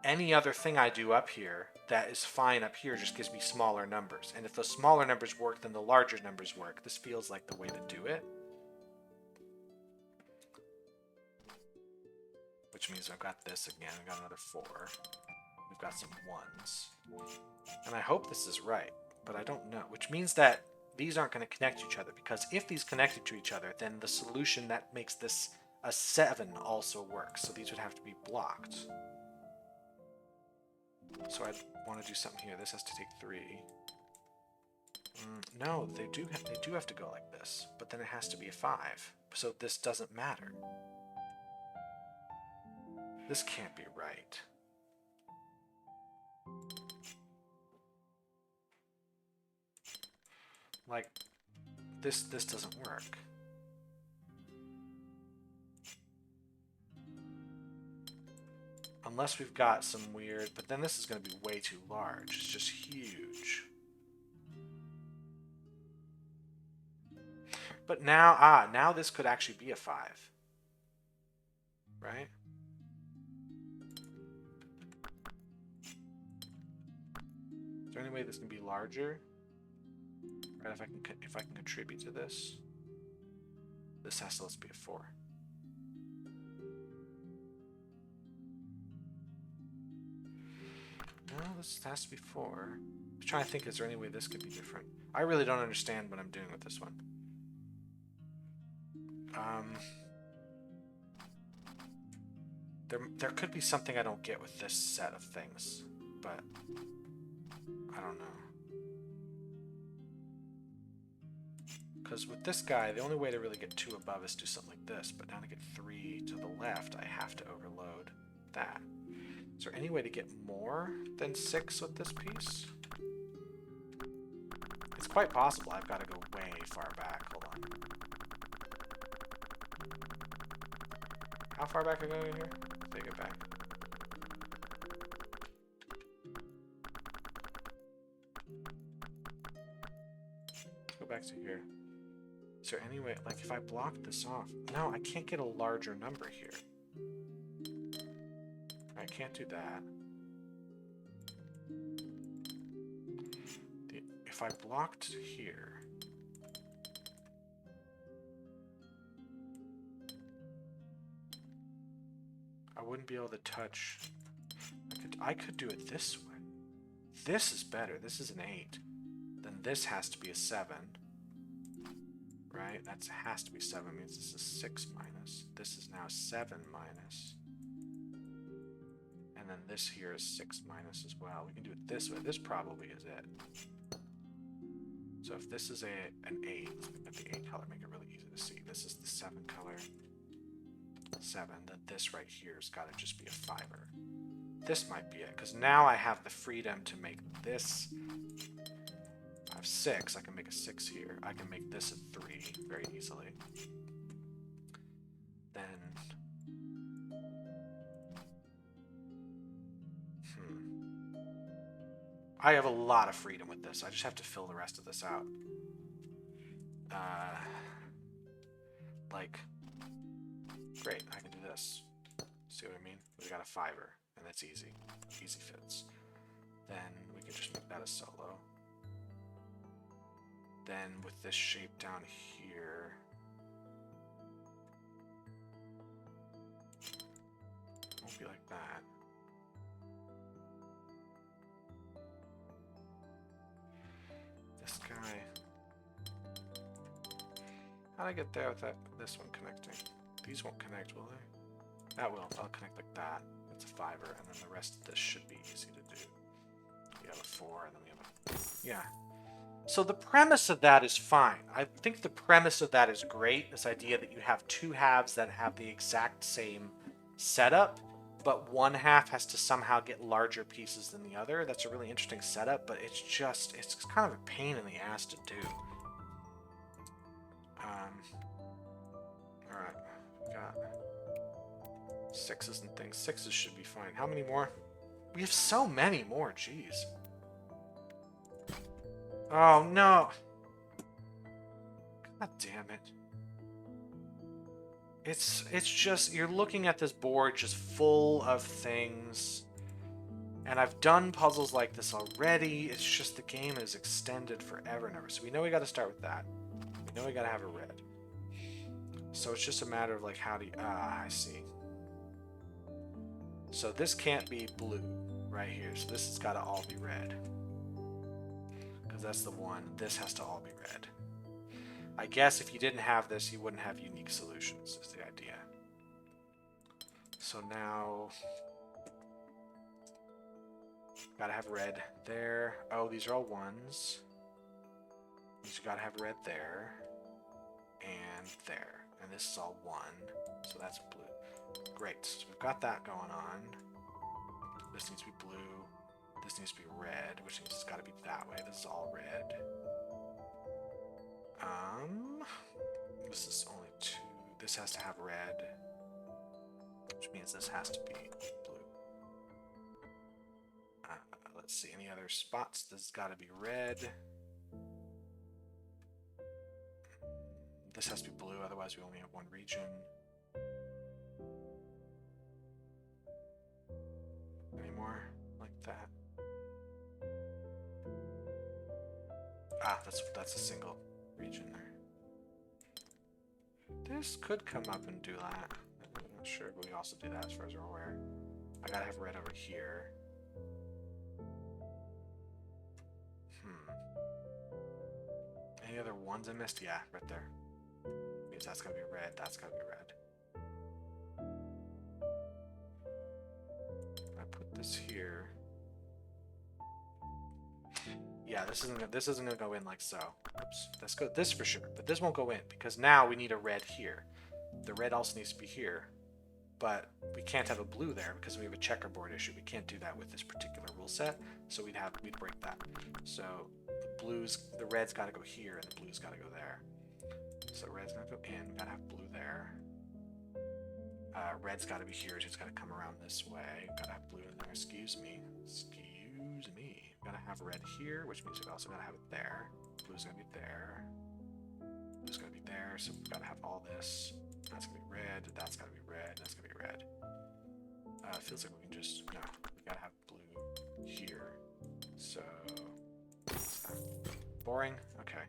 any other thing I do up here that is fine up here just gives me smaller numbers. And if the smaller numbers work, then the larger numbers work. This feels like the way to do it. which means I've got this again. I've got another 4. We've got some 1s. And I hope this is right, but I don't know, which means that these aren't going to connect to each other, because if these connected to each other, then the solution that makes this a 7 also works. So these would have to be blocked. So I want to do something here. This has to take 3. No, they do have to go like this, but then it has to be a 5. So this doesn't matter. This can't be right. Like, this doesn't work. Unless we've got some weird, but then this is going to be way too large. It's just huge. But now, now this could actually be a 5. Right? Is there any way this can be larger? Right, if I can contribute to this. This has to let's be a 4. No, this has to be 4. I'm trying to think, is there any way this could be different? I really don't understand what I'm doing with this one. There could be something I don't get with this set of things, but I don't know. Because with this guy, the only way to really get 2 above is do something like this, but now to get 3 to the left, I have to overload that. Is there any way to get more than 6 with this piece? It's quite possible I've got to go way far back. Hold on. How far back are we going here? Take it back. Let's go back to here. Is there any way, like if I block this off? No, I can't get a larger number here. I can't do that. If I blocked here, I wouldn't be able to touch. I could do it this way. This is better. This is an 8. Then this has to be a 7. Right? That has to be 7. Means this is 6 minus. This is now 7 minus. And then this here is 6 minus as well. We can do it this way. This probably is it. So if this is an 8, let's make the 8 color, make it really easy to see. This is the 7 color. 7. Then this right here has got to just be a 5er. This might be it, because now I have the freedom to make this. I have 6. I can make a 6 here. I can make this a 3 very easily. Then, I have a lot of freedom with this. I just have to fill the rest of this out. Like, great, I can do this. See what I mean? We got a 5er, and that's easy. Easy fits. Then we can just make that a solo. Then with this shape down here, it won't be like that. This guy. How'd I get there with this one connecting? These won't connect, will they? That will. I'll connect like that. It's a 5er, and then the rest of this should be easy to do. We have a 4, and then we have a... Yeah. So the premise of that is fine. I think the premise of that is great. This idea that you have 2 halves that have the exact same setup, but one half has to somehow get larger pieces than the other. That's a really interesting setup, but it's kind of a pain in the ass to do. Alright, we got 6s and things. 6s should be fine. How many more? We have so many more, jeez. Oh no! God damn it. It's just, you're looking at this board just full of things. And I've done puzzles like this already. It's just the game is extended forever and ever. So we know we got to start with that. We know we got to have a red. So it's just a matter of like how do you... I see. So this can't be blue right here. So this has got to all be red. Because that's the one. This has to all be red. I guess if you didn't have this, you wouldn't have unique solutions, is the idea. So now... gotta have red there. Oh, these are all ones. These gotta have red there. And there. And this is all one. So that's blue. Great. So we've got that going on. This needs to be blue. This needs to be red, which means it's gotta be that way. This is all red. This is only 2. This has to have red. Which means this has to be blue. Let's see, any other spots? This has got to be red. This has to be blue, otherwise we only have one region. Any more like that? Ah, that's a single region there. This could come up and do that. I'm not sure, but we also do that as far as we're aware. I gotta have red over here. Any other ones I missed? Yeah, right there. Means that's gotta be red, that's gotta be red. I put this here. Yeah, this isn't gonna go in like so. Oops. Let's go this for sure, but this won't go in because now we need a red here. The red also needs to be here, but we can't have a blue there because we have a checkerboard issue. We can't do that with this particular rule set, so we'd break that. So the red's got to go here and the blue's got to go there. So red's gonna go in. We gotta have blue there. Red's got to be here. So it's got to come around this way. Gotta have blue in there. Excuse me. Gotta have red here, which means we've also gotta have it there. Blue's gonna be there. Blue's gonna be there. So we've gotta have all this. That's gonna be red. That's gotta be red. That's gonna be red. It feels like we can just no. We gotta have blue here. So boring. Okay.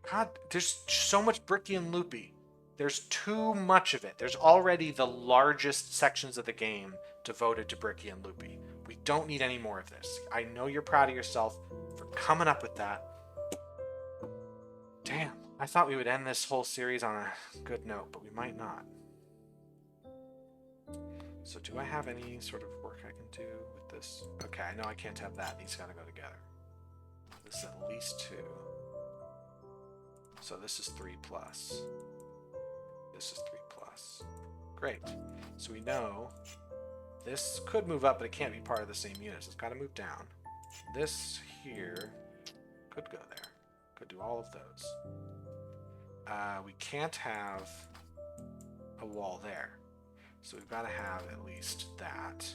God, there's so much bricky and loopy. There's too much of it. There's already the largest sections of the game devoted to bricky and loopy. We don't need any more of this. I know you're proud of yourself for coming up with that. Damn, I thought we would end this whole series on a good note, but we might not. So do I have any sort of work I can do with this? Okay, I know I can't have that. These gotta go together. This is at least 2. So this is 3 plus. This is 3 plus. Great. So we know this could move up, but it can't be part of the same unit. So it's got to move down. This here could go there. Could do all of those. We can't have a wall there. So we've got to have at least that.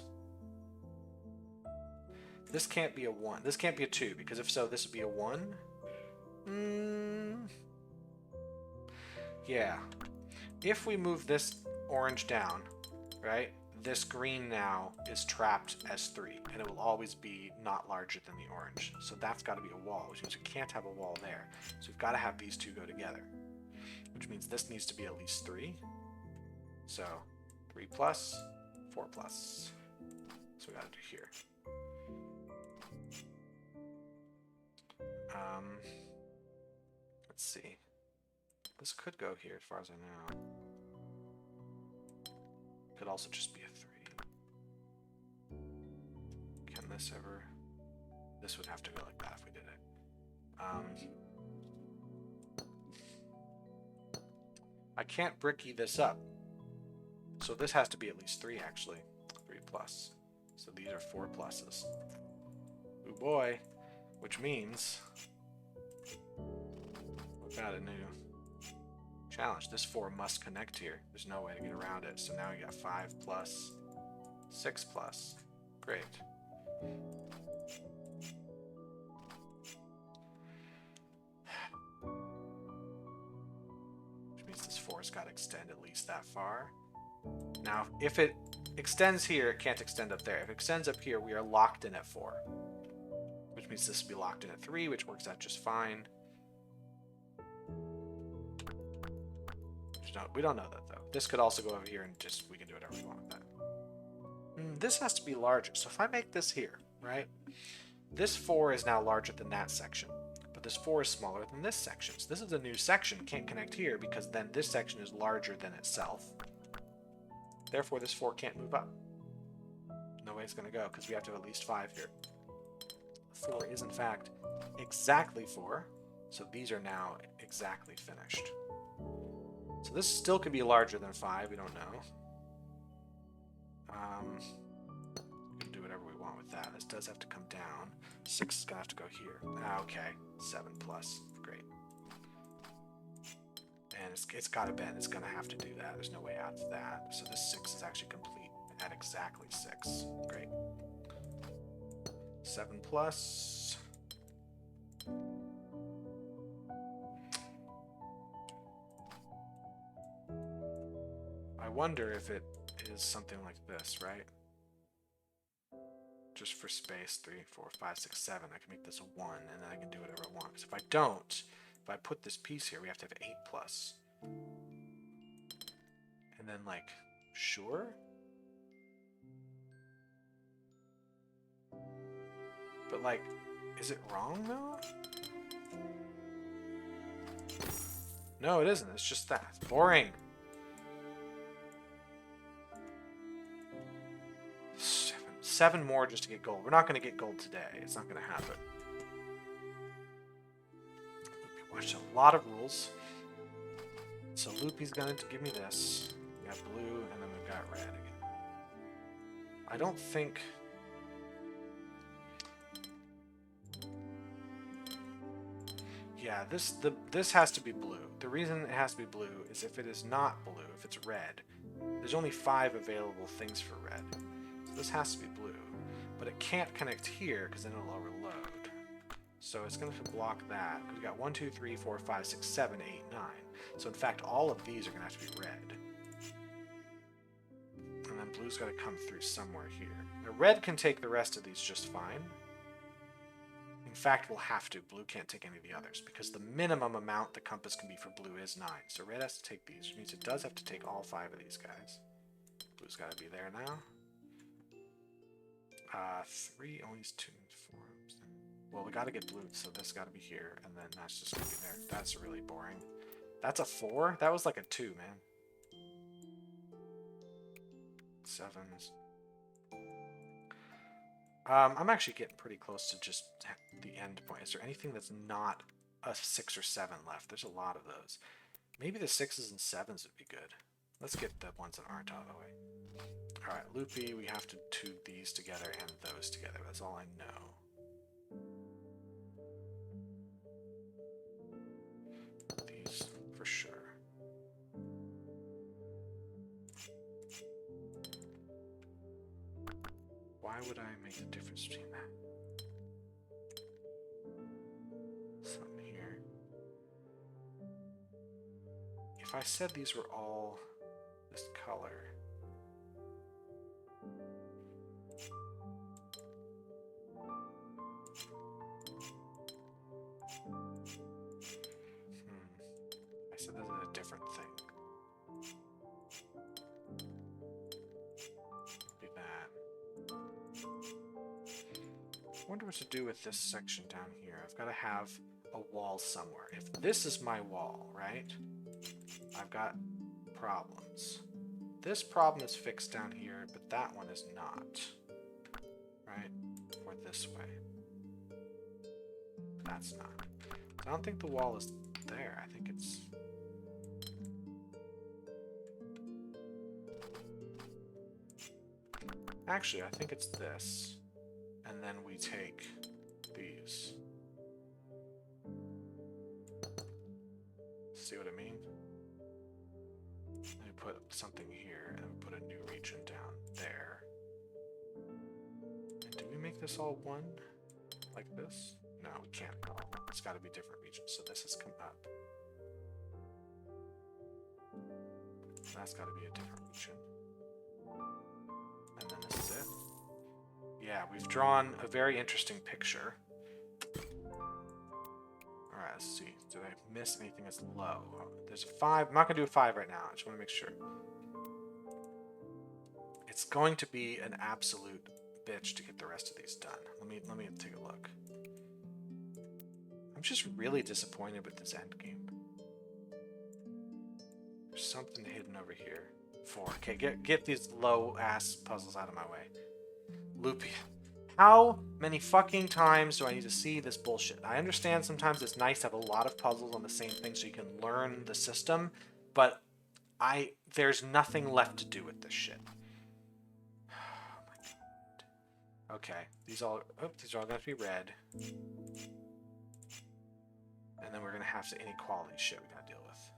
This can't be a 1. This can't be a 2, because if so, this would be a 1. Yeah. If we move this orange down, right, this green now is trapped as 3, and it will always be not larger than the orange. So that's got to be a wall, which means we can't have a wall there. So we've got to have these two go together, which means this needs to be at least 3. So 3 plus, 4 plus. So we got to do here. Let's see. This could go here as far as I know. Could also just be a 3. Can this ever... This would have to go like that if we did it. I can't bricky this up. So this has to be at least 3 actually. 3 plus. So these are 4 pluses. Ooh boy. Which means... we've got a new challenge. This 4 must connect here. There's no way to get around it. So now we got 5 plus, 6 plus. Great. Which means this 4's got to extend at least that far. Now, if it extends here, it can't extend up there. If it extends up here, we are locked in at 4. Which means this will be locked in at 3, which works out just fine. we don't know that though. This could also go over here and we can do whatever we want with that. This has to be larger. So if I make this here, right? This 4 is now larger than that section, but this 4 is smaller than this section. So this is a new section. Can't connect here because then this section is larger than itself. Therefore, this 4 can't move up. No way it's going to go because we have to have at least 5 here. 4 is in fact exactly 4. So these are now exactly finished. So this still could be larger than 5. We don't know. We can do whatever we want with that. This does have to come down. 6 is going to have to go here. Okay. 7 plus. Great. And it's got to bend. It's going to have to do that. There's no way out of that. So this 6 is actually complete at exactly 6. Great. 7 plus. I wonder if it is something like this, right? Just for space, 3, 4, 5, 6, 7. I can make this a 1, and then I can do whatever I want. Because if I don't, if I put this piece here, we have to have 8 plus. And then, like, sure? But, like, is it wrong, though? No, it isn't. It's just that. It's boring. 7 more just to get gold. We're not going to get gold today. It's not going to happen. We watched a lot of rules. So Loopy's going to give me this. We got blue, and then we've got red again. I don't think... Yeah, this has to be blue. The reason it has to be blue is if it is not blue, if it's red, there's only 5 available things for red. So this has to be blue. But it can't connect here because then it'll overload. So it's going to block that. We've got 1, 2, 3, 4, 5, 6, 7, 8, 9. So in fact, all of these are going to have to be red. And then blue's got to come through somewhere here. Now red can take the rest of these just fine. In fact, we'll have to. Blue can't take any of the others because the minimum amount the compass can be for blue is 9. So red has to take these, which means it does have to take all 5 of these guys. Blue's got to be there now. 3 only is 2 forms. Well, we got to get blue, so this got to be here, and then that's just going to be there. That's really boring. That's a 4? That was like a 2, man. 7s. I'm actually getting pretty close to just the end point. Is there anything that's not a 6 or 7 left? There's a lot of those. Maybe the 6s and 7s would be good. Let's get the ones that aren't out of the way. Alright, Loopy, we have to tube these together and those together. That's all I know. These, for sure. Why would I make the difference between that? Something here. If I said these were all this color... I said this is a different thing. Be that. I wonder what to do with this section down here. I've got to have a wall somewhere. If this is my wall, right? I've got problems. This problem is fixed down here, but that one is not. Right? Or this way. That's not. I don't think the wall is there. I think it's... Actually, I think it's this. And then we take these. See what I mean? And we put something here, and we put a new region down there. And do we make this all one? Like this? No, we can't. It's got to be different regions. So this has come up. That's got to be a different region. And then this is it. Yeah, we've drawn a very interesting picture. Alright, let's see. Did I miss anything that's low? There's a 5. I'm not going to do a 5 right now. I just want to make sure. It's going to be an absolute bitch to get the rest of these done. Let me take a look. I'm just really disappointed with this end game. There's something hidden over here. 4. Okay, get these low-ass puzzles out of my way. Loopy. How many fucking times do I need to see this bullshit? I understand sometimes it's nice to have a lot of puzzles on the same thing so you can learn the system, but there's nothing left to do with this shit. Oh my God. Okay, these are all going to be red. And then we're going to have some inequality shit we got to deal with.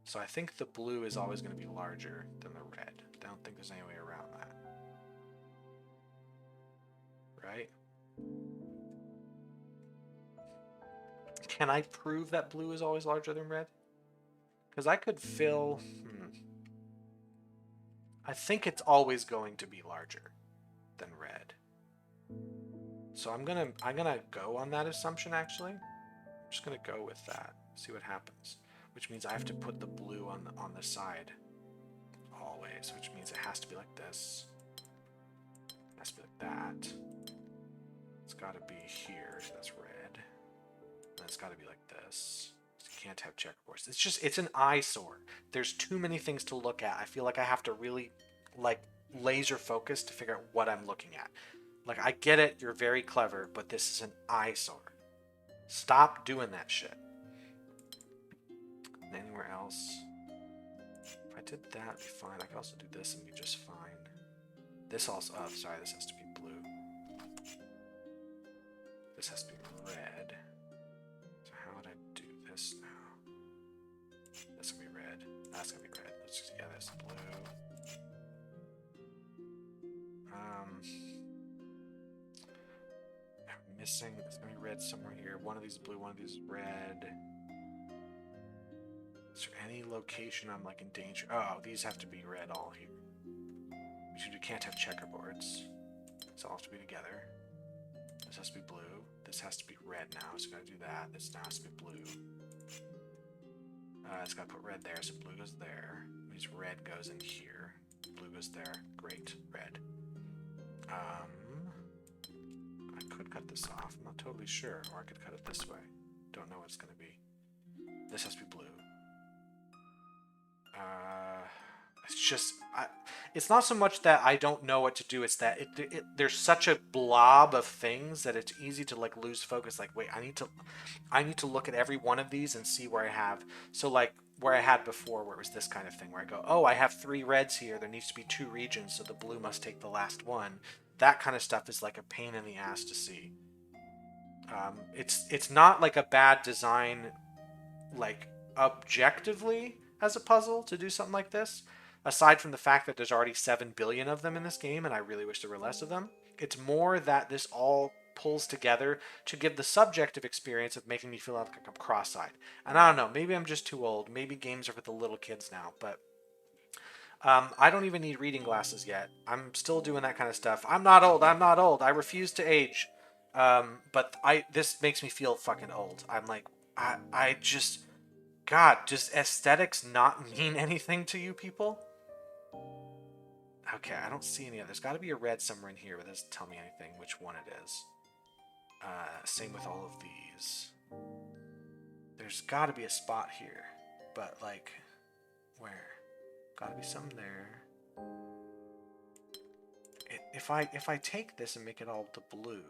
So I think the blue is always going to be larger than the red. I don't think there's any way around that. Right? Can I prove that blue is always larger than red? Because I could fill... I think it's always going to be larger than red. So I'm gonna go on that assumption, actually. I'm just gonna go with that. See what happens. Which means I have to put the blue on the side always, which means it has to be like this. It has to be like that. It's gotta be here, so that's red. And it's gotta be like this. You can't have checkerboards. It's an eyesore. There's too many things to look at. I feel like I have to really, like, laser focus to figure out what I'm looking at. Like, I get it, you're very clever, but this is an eyesore. Stop doing that shit. Anywhere else? If I did that, it'd be fine. I could also do this and be just fine. This also... Oh, sorry, this has to be blue. This has to be red. So how would I do this now? This will be red. That's gonna be red. Let's just... Yeah, that's blue. I'm missing... It's gonna be red somewhere here. One of these is blue, one of these is red. Is there any location I'm like in danger? Oh, these have to be red all here. You can't have checkerboards. So all have to be together. This has to be blue. This has to be red now, so gotta do that. This now has to be blue. It's gotta put red there, so blue goes there. Means red goes in here. Blue goes there. Great. Red. I could cut this off. I'm not totally sure. Or I could cut it this way. Don't know what it's gonna be. This has to be blue. It's just, it's not so much that I don't know what to do, it's that there's such a blob of things that it's easy to like lose focus. Like, wait, I need to look at every one of these and see where I have. So like where I had before, where it was this kind of thing, where I go, oh, I have 3 reds here. There needs to be 2 regions, so the blue must take the last one. That kind of stuff is like a pain in the ass to see. It's not like a bad design, like objectively as a puzzle to do something like this. Aside from the fact that there's already 7 billion of them in this game, and I really wish there were less of them, it's more that this all pulls together to give the subjective experience of making me feel like I'm cross-eyed. And I don't know, maybe I'm just too old. Maybe games are for the little kids now, but I don't even need reading glasses yet. I'm still doing that kind of stuff. I'm not old. I'm not old. I refuse to age. But this makes me feel fucking old. I'm like, I just... God, does aesthetics not mean anything to you people? Okay, I don't see any other. There's got to be a red somewhere in here, but it doesn't tell me anything which one it is. Same with all of these. There's got to be a spot here, but like, where? Got to be something there. If I take this and make it all to blue,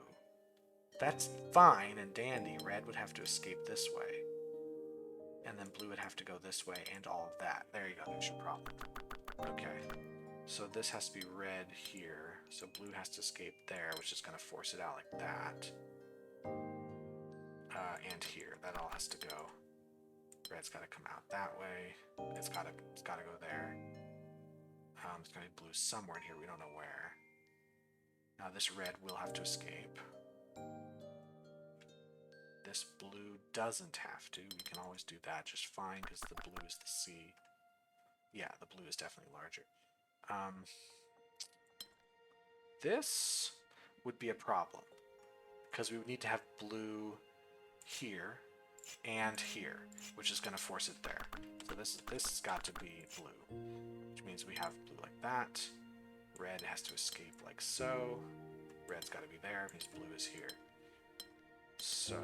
that's fine and dandy. Red would have to escape this way. And then blue would have to go this way and all of that. There you go, there's your problem. Okay. So this has to be red here. So blue has to escape there, which is going to force it out like that. And here. That all has to go. Red's got to come out that way. It's got to go there. It's going to be blue somewhere in here. We don't know where. Now this red will have to escape. This blue doesn't have to. We can always do that just fine because the blue is the C. Yeah, the blue is definitely larger. This would be a problem because we would need to have blue here and here, which is going to force it there. So this has got to be blue, which means we have blue like that. Red has to escape like so. Red's got to be there because blue is here. So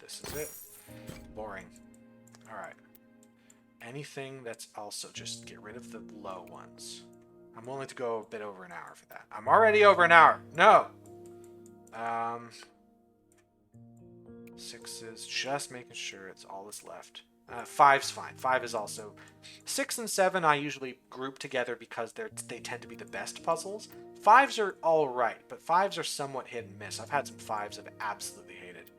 this is it. Boring. All right. Anything that's also just get rid of the low ones. I'm willing to go a bit over an hour for that. I'm already over an hour. No. 6s, just making sure it's all that's left. 5's fine. 5 is also 6 and 7. I usually group together because they tend to be the best puzzles. 5s are all right, but 5s are somewhat hit and miss. I've had some 5s I've absolutely hated.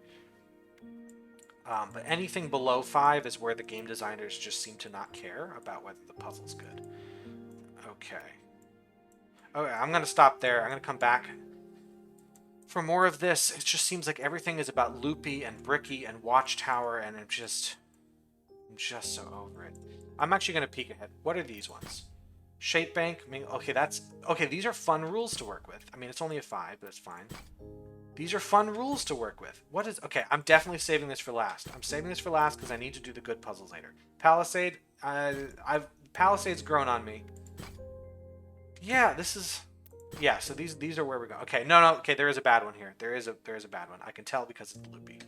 But anything below 5 is where the game designers just seem to not care about whether the puzzle's good. Okay. Okay, I'm going to stop there. I'm going to come back for more of this. It just seems like everything is about loopy and bricky and watchtower, and I'm just so over it. I'm actually going to peek ahead. What are these ones? Shape bank. I mean, okay, these are fun rules to work with. I mean, it's only a 5, but it's fine. These are fun rules to work with. Okay, I'm definitely saving this for last. I'm saving this for last because I need to do the good puzzles later. Palisade, Palisade's grown on me. Yeah, yeah, so these are where we go. Okay, no, okay, there is a bad one here. There is a bad one. I can tell because it's loopy.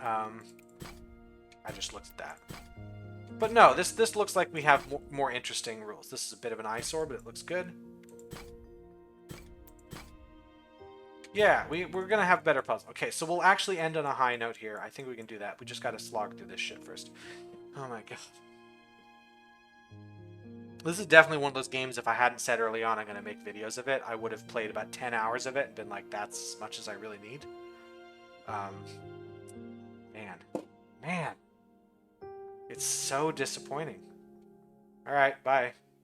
I just looked at that. But no, this looks like we have more interesting rules. This is a bit of an eyesore, but it looks good. Yeah, we're going to have better puzzles. Okay, so we'll actually end on a high note here. I think we can do that. We just got to slog through this shit first. Oh my god. This is definitely one of those games, if I hadn't said early on I'm going to make videos of it, I would have played about 10 hours of it and been like, that's as much as I really need. Man. It's so disappointing. Alright, bye.